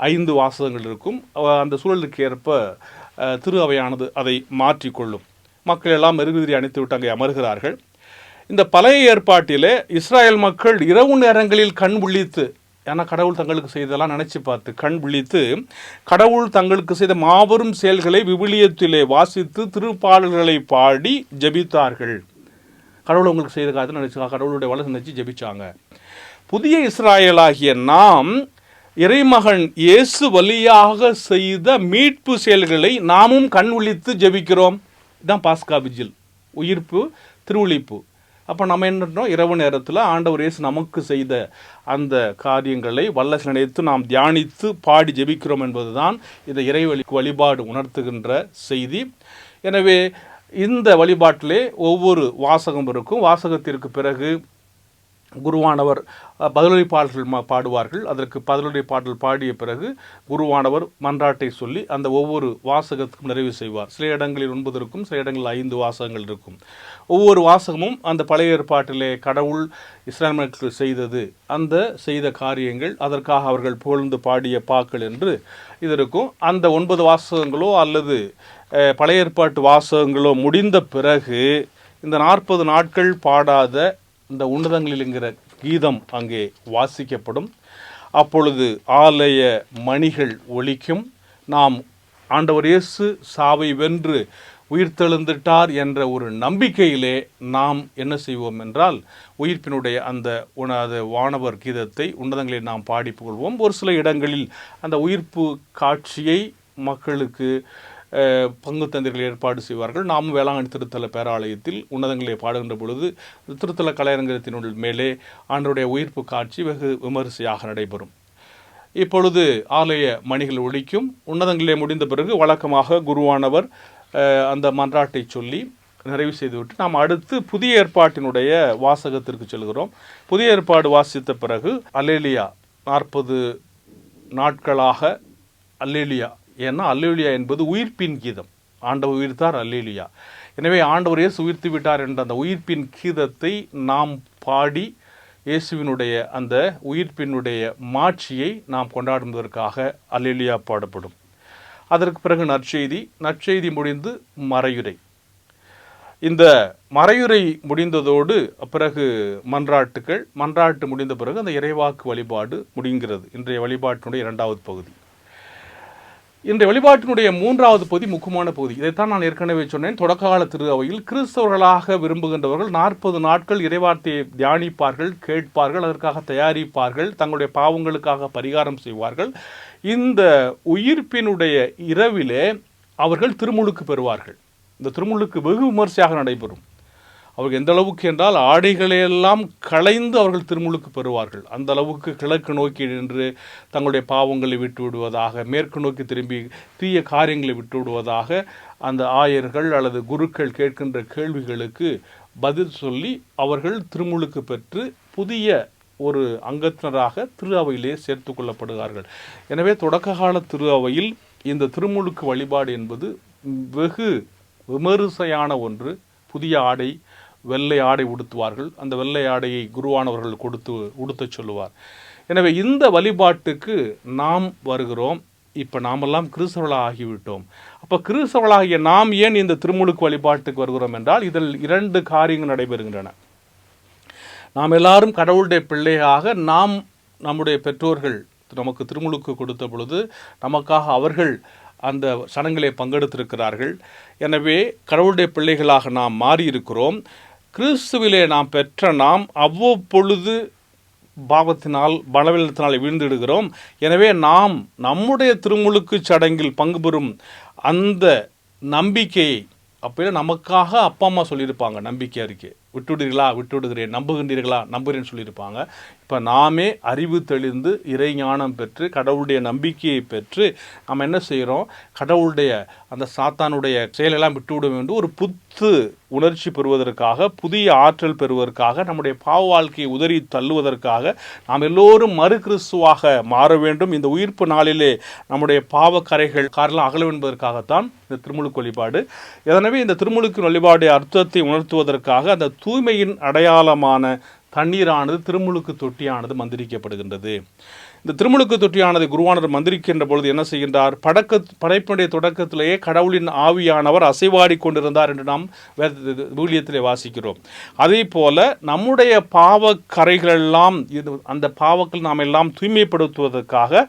5 வாசகங்கள் இருக்கும். அந்த சூழலுக்கு ஏற்ப திரு அவையானது அதை மாற்றிக்கொள்ளும். மக்கள் எல்லாம் மெழுகுதிரி அணைத்து விட்டு அங்கே அமர்கிறார்கள். இந்த பழைய ஏற்பாட்டிலே இஸ்ராயல் மக்கள் இரவு நேரங்களில் கண் விழித்து, ஏன்னா கடவுள் தங்களுக்கு செய்ததெல்லாம் நினைச்சு பார்த்து கண் விழித்து கடவுள் தங்களுக்கு செய்த மாபெரும் செயல்களை விவிலியத்திலே வாசித்து திருப்பாடல்களை பாடி ஜெபித்தார்கள். கடவுள் உங்களுக்கு செய்த காரியத்தை நினைச்சு கடவுளுடைய வளர்ச்சி நினைச்சு ஜெபிச்சாங்க. புதிய இஸ்ராயலாகிய நாம் இறைமகன் இயேசு வழியாக செய்த மீட்பு செயல்களை நாமும் கண் விழித்து ஜெபிக்கிறோம். இதுதான் பாஸ்கா விஜில், உயிர்ப்பு திருவிழிப்பு. அப்போ நம்ம என்ன, இரவு நேரத்தில் ஆண்டவர் இயேசு நமக்கு செய்த அந்த காரியங்களை வல்ல நினைத்து நாம் தியானித்து பாடி ஜெபிக்கிறோம் என்பதுதான் இந்த இறை வழிபாடு உணர்த்துகின்ற செய்தி. எனவே இந்த வழிபாட்டிலே ஒவ்வொரு வாசகம் இருக்கும். வாசகத்திற்கு பிறகு குருவானவர் பதிலொலி பாடல்கள் பாடுவார்கள். அதற்கு பதிலொலி பாடல் பாடிய பிறகு குருவானவர் மன்றாட்டை சொல்லி அந்த ஒவ்வொரு வாசகத்துக்கும் நிறைவு செய்வார். சில இடங்களில் 9 இருக்கும், சில இடங்களில் 5 வாசகங்கள் இருக்கும். ஒவ்வொரு வாசகமும் அந்த பழைய ஏற்பாட்டிலே கடவுள் இஸ்ராயல் மக்களுக்கு செய்தது, அந்த செய்த காரியங்கள், அதற்காக அவர்கள் புகழ்ந்து பாடிய பாக்கள் என்று இது இருக்கும். அந்த 9 வாசகங்களோ அல்லது பழைய ஏற்பாட்டு வாசகங்களோ முடிந்த பிறகு இந்த 40 நாட்கள் பாடாத இந்த உன்னதங்களில்ங்கிற கீதம் அங்கே வாசிக்கப்படும். அப்பொழுது ஆலய மணிகள் ஒலிக்கும். நாம் ஆண்டவர் இயேசு சாவை வென்று உயிர்த்தெழுந்துட்டார் என்ற ஒரு நம்பிக்கையிலே நாம் என்ன செய்வோம் என்றால், உயிர்ப்பினுடைய அந்த வானவர் கீதத்தை உன்னதங்களில் நாம் பாடி புகழ்வோம். ஒரு சில இடங்களில் அந்த உயிர்ப்பு காட்சியை மக்களுக்கு பங்கு தந்திர்கள் ஏற்பாடு செய்வார்கள். நாமும் வேளாங்கண்ணி திருத்தல பேராலயத்தில் உன்னதங்களை பாடுகின்ற பொழுது திருத்தல கலையரங்கத்தினுள் மேலே ஆண்டவருடைய உயிர்ப்பு காட்சி வெகு விமரிசையாக நடைபெறும். இப்பொழுது ஆலய மணிகள் ஒலிக்கும். உன்னதங்களிலே முடிந்த பிறகு வழக்கமாக குருவானவர் அந்த மன்றாட்டை சொல்லி நிறைவு செய்துவிட்டு நாம் அடுத்து புதிய ஏற்பாட்டினுடைய வாசகத்திற்கு செல்கிறோம். புதிய ஏற்பாடு வாசித்த பிறகு அல்லேலியா 40 நாட்களாக அல்லேலியா. ஏன்னா அல்லேலியா என்பது உயிர்ப்பின் கீதம். ஆண்டவர் உயிர்த்தார், அல்லேலியா. எனவே ஆண்டவர் இயேசு உயிர்த்து விட்டார் என்ற அந்த உயிர்ப்பின் கீதத்தை நாம் பாடி இயேசுவினுடைய அந்த உயிர்ப்பினுடைய மாட்சியை நாம் கொண்டாடுவதற்காக அல்லேலியா பாடப்படும். அதற்கு பிறகு நற்செய்தி முடிந்து மறையுரை. இந்த மறையுறை முடிந்ததோடு பிறகு மன்றாட்டு முடிந்த பிறகு அந்த இறைவாக்கு வழிபாடு முடிகிறது. இன்றைய வழிபாட்டினுடைய 2வது பகுதி. இன்றைய வழிபாட்டினுடைய 3வது பகுதி முக்கியமான பகுதி. இதைத்தான் நான் ஏற்கனவே சொன்னேன். தொடக்ககால திரு அவையில் கிறிஸ்தவர்களாக விரும்புகின்றவர்கள் 40 நாட்கள் இறைவார்த்தையை தியானிப்பார்கள், கேட்பார்கள், அதற்காக தயாரிப்பார்கள், தங்களுடைய பாவங்களுக்காக பரிகாரம் செய்வார்கள். இந்த உயிர்ப்பினுடைய இரவிலே அவர்கள் திருமுழுக்கு பெறுவார்கள். இந்த திருமுழுக்கு வெகு விமர்சையாக நடைபெறும். அவர்கள் எந்த அளவுக்கு என்றால் ஆடைகளையெல்லாம் களைந்து அவர்கள் திருமுழுக்கு பெறுவார்கள். அந்த அளவுக்கு கிழக்கு நோக்கி நின்று தங்களுடைய பாவங்களை விட்டு விடுவதாக, மேற்கு நோக்கி திரும்பி தீய காரியங்களை விட்டு விடுவதாக அந்த ஆயர்கள் அல்லது குருக்கள் கேட்கின்ற கேள்விகளுக்கு பதில் சொல்லி அவர்கள் திருமுழுக்கு பெற்று புதிய ஒரு அங்கத்தினராக திரு அவையிலே சேர்த்து கொள்ளப்படுகிறார்கள். எனவே தொடக்க கால திரு அவையில் இந்த திருமுழுக்கு வழிபாடு என்பது வெகு விமரிசையான ஒன்று. புதிய ஆடை, வெள்ளை ஆடை உடுத்துவார்கள். அந்த வெள்ளை ஆடையை குருவானவர்கள் கொடுத்து உடுத்தச் சொல்லுவார். எனவே இந்த வழிபாட்டுக்கு நாம் வருகிறோம். இப்போ நாமெல்லாம் கிறிஸ்தவர்களாக ஆகிவிட்டோம். அப்போ கிறிஸ்தவர்களாகிய நாம் ஏன் இந்த திருமுழுக்கு வழிபாட்டுக்கு வருகிறோம் என்றால் இதில் 2 காரியங்கள் நடைபெறுகின்றன. நாம் எல்லாரும் கடவுளுடைய பிள்ளையாக நாம் நம்முடைய பெற்றோர்கள் நமக்கு திருமுழுக்கு கொடுத்த பொழுது நமக்காக அவர்கள் அந்த சடங்கிலே பங்கெடுத்திருக்கிறார்கள். எனவே கடவுளுடைய பிள்ளைகளாக நாம் மாறியிருக்கிறோம். கிறிஸ்துவிலே நாம் பெற்ற நாம் அவ்வப்பொழுது பாவத்தினால் பலவீனத்தினால் வீழ்ந்திடுகிறோம். எனவே நாம் நம்முடைய திருமுழுக்கு சடங்கில் பங்கு பெறும் அந்த நம்பிக்கையை அப்போ நமக்காக அப்பா அம்மா சொல்லியிருப்பாங்க. நம்பிக்கை அறிக்கை விட்டுவிடுகிறீர்களா, விட்டுவிடுகிறேன், நம்புகின்றீர்களா, நம்புகிறேன்னு சொல்லியிருப்பாங்க. இப்போ நாமே அறிவு தெளிந்து இறை ஞானம் பெற்று கடவுளுடைய நம்பிக்கையை பெற்று நம்ம என்ன செய்கிறோம், கடவுளுடைய அந்த சாத்தானுடைய செயலெல்லாம் விட்டுவிட வேண்டும், ஒரு புத்து உணர்ச்சி பெறுவதற்காக, புதிய ஆற்றல் பெறுவதற்காக, நம்முடைய பாவ வாழ்க்கையை உதறி தள்ளுவதற்காக நாம் எல்லோரும் மறு கிறிஸ்துவாக மாற வேண்டும். இந்த உயிர்ப்பு நாளிலே நம்முடைய பாவ கரைகள் காரெல்லாம் அகல என்பதற்காகத்தான் இந்த திருமுழுக்கு வழிபாடு. எனவே இந்த திருமுழுக்கு வழிபாடு அர்த்தத்தை உணர்த்துவதற்காக அந்த தூய்மையின் அடையாளமான தண்ணீரானது திருமுழுக்கு தொட்டியானது மந்திரிக்கப்படுகின்றது. இந்த திருமுழுக்கு தொட்டியானது குருவானவர் மந்திரிக்கின்ற பொழுது என்ன செய்கின்றார், படைப்பினுடைய தொடக்கத்திலேயே கடவுளின் ஆவியானவர் அசைவாடி கொண்டிருந்தார் என்று நாம் ஊழியத்திலே வாசிக்கிறோம். அதே போல நம்முடைய பாவ கரைகளெல்லாம் அந்த பாவங்கள் நாம் எல்லாம் தூய்மைப்படுத்துவதற்காக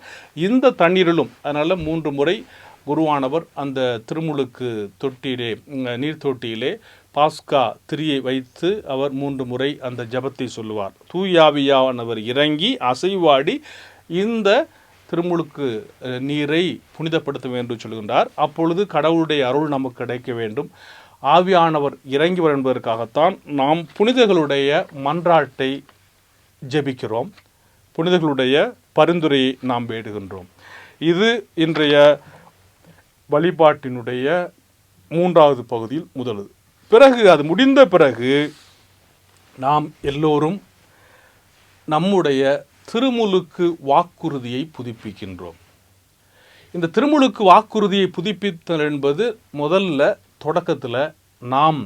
இந்த தண்ணீரிலும் அதனால 3 முறை குருவானவர் அந்த திருமுழுக்கு தொட்டியிலே நீர்த்தொட்டியிலே பாஸ்கா திரியை வைத்து அவர் 3 முறை அந்த ஜபத்தை சொல்லுவார். தூயாவியானவர் இறங்கி அசைவாடி இந்த திருமுழுக்கு நீரை புனிதப்படுத்த வேண்டும் சொல்கின்றார். அப்பொழுது கடவுளுடைய அருள் நமக்கு கிடைக்க வேண்டும். ஆவியானவர் இறங்கி வர என்பதற்காகத்தான் நாம் புனிதர்களுடைய மன்றாட்டை ஜெபிக்கிறோம், புனிதர்களுடைய பரிந்துரையை நாம் வேண்டுகின்றோம். இது இன்றைய வழிபாட்டினுடைய 3வது பகுதியில் முதலது. பிறகு அது முடிந்த பிறகு நாம் எல்லோரும் நம்முடைய திருமுழுக்கு வாக்குறுதியை புதுப்பிக்கின்றோம். இந்த திருமுழுக்கு வாக்குறுதியை புதுப்பித்தல் என்பது முதல்ல தொடக்கத்தில் நாம்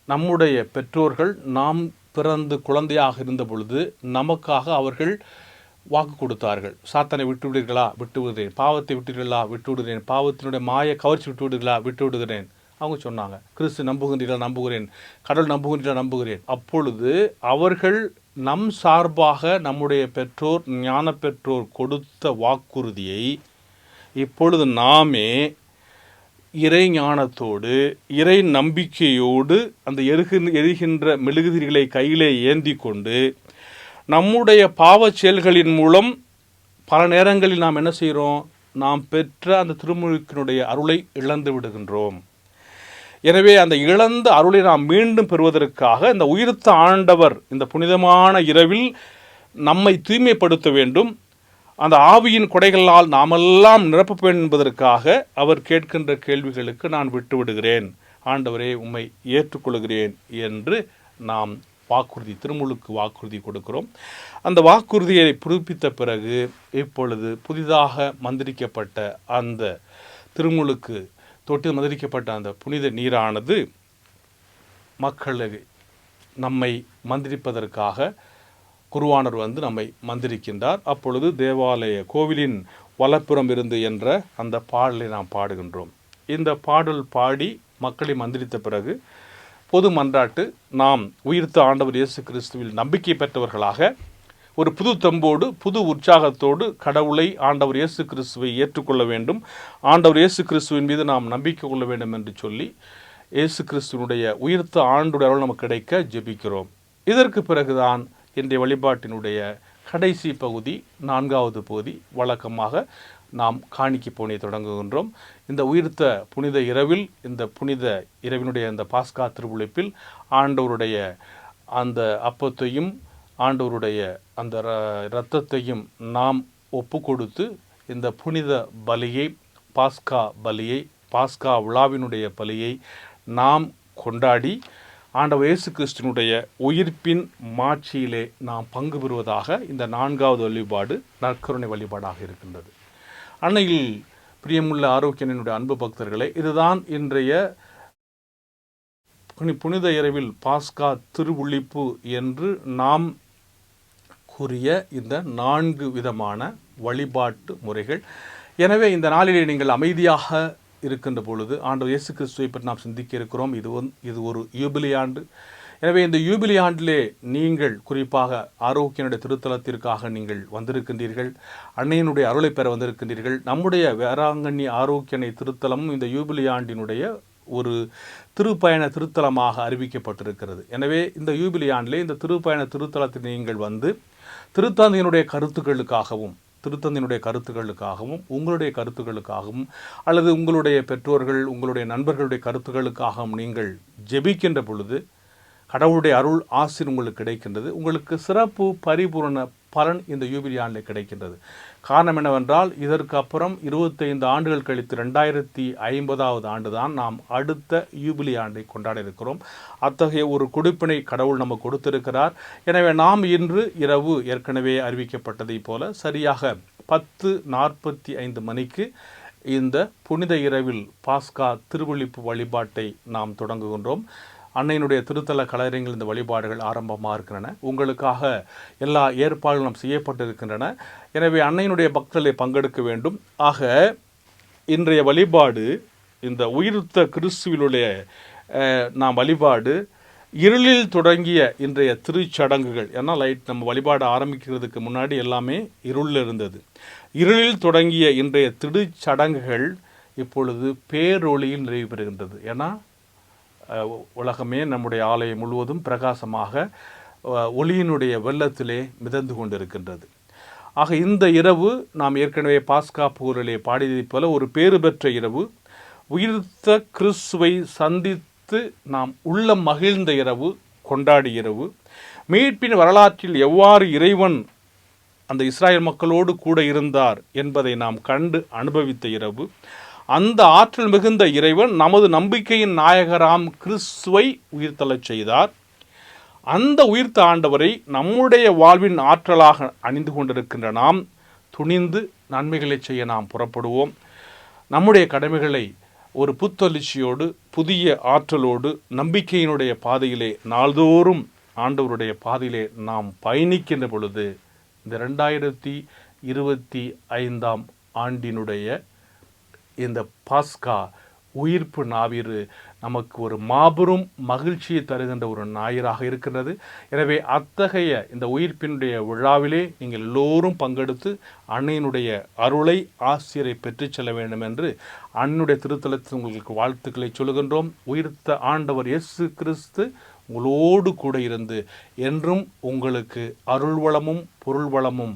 நம்முடைய பெற்றோர்கள் நாம் பிறந்து குழந்தையாக இருந்த பொழுது நமக்காக அவர்கள் வாக்கு கொடுத்தார்கள். சாத்தானை விட்டு விடுகிறீர்களா, விட்டு விடுகிறேன். பாவத்தை விட்டுவிடுகிறீர்களா, விட்டு விடுகிறேன். பாவத்தினுடைய மாய கவர்ச்சி விட்டு விடுகிறீர்களா, விட்டு விடுகிறேன். அவங்க சொன்னாங்க. கிறிஸ்து நம்புகின்றீர்களா, நம்புகிறேன். கடவுள் நம்புகின்றீர்களா, நம்புகிறேன். அப்பொழுது அவர்கள் நம் சார்பாக நம்முடைய பெற்றோர் ஞான பெற்றோர் கொடுத்த வாக்குறுதியை இப்பொழுது நாமே இறை ஞானத்தோடு இறை நம்பிக்கையோடு அந்த எரிகின்ற மெழுகுதிரிகளை கையிலே ஏந்தி கொண்டு நம்முடைய பாவச் செயல்களின் மூலம் பல நேரங்களில் நாம் என்ன செய்கிறோம், நாம் பெற்ற அந்த திருமுழுக்கினுடைய அருளை இழந்து விடுகின்றோம். எனவே அந்த இழந்த அருளை நாம் மீண்டும் பெறுவதற்காக இந்த உயிர்த்த ஆண்டவர் இந்த புனிதமான இரவில் நம்மை தூய்மைப்படுத்த வேண்டும். அந்த ஆவியின் கொடைகளால் நாமெல்லாம் நிரப்ப வேண்டும் என்பதற்காக அவர் கேட்கின்ற கேள்விகளுக்கு நான் விட்டு விடுகிறேன், ஆண்டவரே உம்மை ஏற்றுக்கொள்கிறேன் என்று நாம் வாக்குறுதி, திருமுழுக்கு வாக்குறுதி கொடுக்கிறோம். அந்த வாக்குறுதியை புதுப்பித்த பிறகு இப்பொழுது புதிதாக மந்திரிக்கப்பட்ட அந்த திருமுழுக்கு தொட்டி மந்திரிக்கப்பட்ட அந்த புனித நீரானது மக்களை நம்மை மந்திரிப்பதற்காக குருவானர் வந்து நம்மை மந்திரிக்கின்றார். அப்பொழுது தேவாலய கோவிலின் வலப்புறம் இருந்து என்ற அந்த பாடலை நாம் பாடுகின்றோம். இந்த பாடல் பாடி மக்களை மந்திரித்த பிறகு பொது மன்றாட்டு நாம் உயிர்த்த ஆண்டவர் இயேசு கிறிஸ்துவில் நம்பிக்கை பெற்றவர்களாக ஒரு புது தெம்போடு புது உற்சாகத்தோடு கடவுளை ஆண்டவர் இயேசு கிறிஸ்துவை ஏற்றுக்கொள்ள வேண்டும், ஆண்டவர் இயேசு கிறிஸ்துவின் மீது நாம் நம்பிக்கை கொள்ள வேண்டும் என்று சொல்லி இயேசு கிறிஸ்துவனுடைய உயிர்த்த ஆண்டுடைய அருள் நமக்கு கிடைக்க ஜெபிக்கிறோம். இதற்கு பிறகுதான் இன்றைய வழிபாட்டினுடைய கடைசி பகுதி, 4வது பகுதி. வழக்கமாக நாம் காணிக்கை போனை தொடங்குகின்றோம். இந்த உயிர்த்த புனித இரவில், இந்த புனித இரவினுடைய அந்த பாஸ்கா திருவிழிப்பில் ஆண்டவருடைய அந்த அப்பத்தையும் ஆண்டவருடைய அந்த இரத்தத்தையும் நாம் ஒப்பு கொடுத்து இந்த புனித பலியை, பாஸ்கா பலியை, பாஸ்கா விழாவினுடைய பலியை நாம் கொண்டாடி ஆண்டவர் இயேசு கிறிஸ்துவினுடைய உயிர்ப்பின் மாட்சியிலே நாம் பங்கு பெறுவதாக இந்த 4வது வழிபாடு நற்கருணை வழிபாடாக இருக்கின்றது. அன்னையில் பிரியமுள்ள ஆரோக்கியனுடைய அன்பு பக்தர்களே, இதுதான் இன்றைய புனித இரவில் பாஸ்கா திருவுழிப்பு என்று நாம் கூறிய இந்த 4 விதமான வழிபாட்டு முறைகள். எனவே இந்த நாளிலே நீங்கள் அமைதியாக இருக்கின்ற பொழுது ஆண்டவர் இயேசு கிறிஸ்துவை பற்றி நாம் சிந்திக்க இருக்கிறோம். இது ஒரு யூபிலி ஆண்டு. எனவே இந்த யூபிலி ஆண்டிலே நீங்கள் குறிப்பாக ஆரோக்கியனுடைய திருத்தலத்திற்காக நீங்கள் வந்திருக்கின்றீர்கள், அன்னையினுடைய அருளை பெற வந்திருக்கின்றீர்கள். நம்முடைய வேளாங்கண்ணி ஆரோக்கியனை திருத்தலமும் இந்த யூபிலி ஆண்டினுடைய ஒரு திருப்பயண திருத்தலமாக அறிவிக்கப்பட்டிருக்கிறது. எனவே இந்த யூபிலி ஆண்டிலே இந்த திருப்பயண திருத்தலத்தில் நீங்கள் வந்து திருத்தந்தையினுடைய கருத்துக்களுக்காகவும் உங்களுடைய கருத்துக்களுக்காகவும் அல்லது உங்களுடைய பெற்றோர்கள், உங்களுடைய நண்பர்களுடைய கருத்துக்களுக்காகவும் நீங்கள் ஜெபிக்கின்ற பொழுது கடவுளுடைய அருள் ஆசீர் உங்களுக்கு கிடைக்கின்றது. உங்களுக்கு சிறப்பு பரிபூரண பலன் இந்த யூபிலி ஆண்டில் கிடைக்கின்றது. காரணம் என்னவென்றால், இதற்கு அப்புறம் 25 ஆண்டுகள் கழித்து 2050வது ஆண்டு தான் நாம் அடுத்த யூபிலி ஆண்டை கொண்டாட இருக்கிறோம். அத்தகைய ஒரு கொடுப்பினை கடவுள் நமக்கு கொடுத்திருக்கிறார். எனவே நாம் இன்று இரவு ஏற்கனவே அறிவிக்கப்பட்டதை போல சரியாக 10:45 மணிக்கு இந்த புனித இரவில் பாஸ்கா திருவிழிப்பு வழிபாட்டை நாம் தொடங்குகின்றோம். அன்னையினுடைய திருத்தல கலையரங்கில் இந்த வழிபாடுகள் ஆரம்பமாக இருக்கின்றன. உங்களுக்காக எல்லா ஏற்பாடுகளும் செய்யப்பட்டிருக்கின்றன. எனவே அன்னையினுடைய பக்தர்களை பங்கெடுக்க வேண்டும். ஆக இன்றைய வழிபாடு, இந்த உயிர்த்த கிறிஸ்துவினுடைய நாம் வழிபாடு இருளில் தொடங்கிய இன்றைய திருச்சடங்குகள். ஏன்னா நம்ம வழிபாடு ஆரம்பிக்கிறதுக்கு முன்னாடி எல்லாமே இருளில் இருந்தது. இருளில் தொடங்கிய இன்றைய திருச்சடங்குகள் இப்பொழுது பேரொளியில் நிறைவு பெறுகின்றது. ஏன்னா உலகமே நம்முடைய ஆலயம் முழுவதும் பிரகாசமாக ஒளியினுடைய வெள்ளத்திலே மிதந்து கொண்டிருக்கின்றது. ஆக இந்த இரவு நாம் ஏற்கனவே பாஸ்கா புகழிலே பாடியதைப் போல ஒரு பேறு பெற்ற இரவு, உயிர்த்த கிறிஸ்துவை சந்தித்து நாம் உள்ளம் மகிழ்ந்த இரவு, கொண்டாடிய இரவு, மீட்பின் வரலாற்றில் எவ்வாறு இறைவன் அந்த இஸ்ராயல் மக்களோடு கூட இருந்தார் என்பதை நாம் கண்டு அனுபவித்த இரவு, அந்த ஆற்றல் மிகுந்த இறைவன் நமது நம்பிக்கையின் நாயகராம் கிறிஸ்துவை உயிர்த்தெழச் செய்தார். அந்த உயிர்த்த ஆண்டவரை நம்முடைய வாழ்வின் ஆற்றலாக அணிந்து கொண்டிருக்கின்ற நாம் துணிந்து நன்மைகளை செய்ய நாம் புறப்படுவோம். நம்முடைய கடமைகளை ஒரு புத்தெழுச்சியோடு, புதிய ஆற்றலோடு, நம்பிக்கையினுடைய பாதையிலே நாள்தோறும் ஆண்டவருடைய பாதையிலே நாம் பயணிக்கின்ற பொழுது இந்த 2025ஆம் ஆண்டினுடைய இந்த பாஸ்கா உயிர்ப்பு ஞாயிறு நமக்கு ஒரு மாபெரும் மகிழ்ச்சியை தருகின்ற ஒரு ஞாயிறாக இருக்கின்றது. எனவே அத்தகைய இந்த உயிர்ப்பினுடைய விழாவிலே நீங்கள் எல்லோரும் பங்கெடுத்து அன்னையினுடைய அருளை, ஆசிரியரை பெற்றுச் செல்ல வேண்டும் என்று அன்னையுடைய திருத்தலத்தில் உங்களுக்கு வாழ்த்துக்களை சொல்லுகின்றோம். உயிர்த்த ஆண்டவர் இயேசு கிறிஸ்து உங்களோடு கூட இருந்து என்றும் உங்களுக்கு அருள் வளமும் பொருள் வளமும்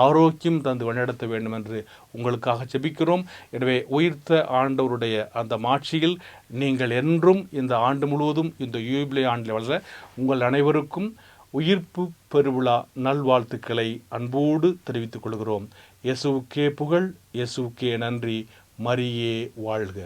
ஆரோக்கியம் தந்து வழிநடத்த வேண்டும் என்று உங்களுக்காக ஜெபிக்கிறோம். எனவே உயிர்த்த ஆண்டவருடைய அந்த மாட்சியில் நீங்கள் என்றும் இந்த ஆண்டு முழுவதும் இந்த யூபிலி ஆண்டில் வளர உங்கள் அனைவருக்கும் உயிர்ப்பு பெருவிழா நல்வாழ்த்துக்களை அன்போடு தெரிவித்துக் கொள்கிறோம். இயேசுவுக்கே புகழ், இயேசுவுக்கே நன்றி, மரியே வாழ்க.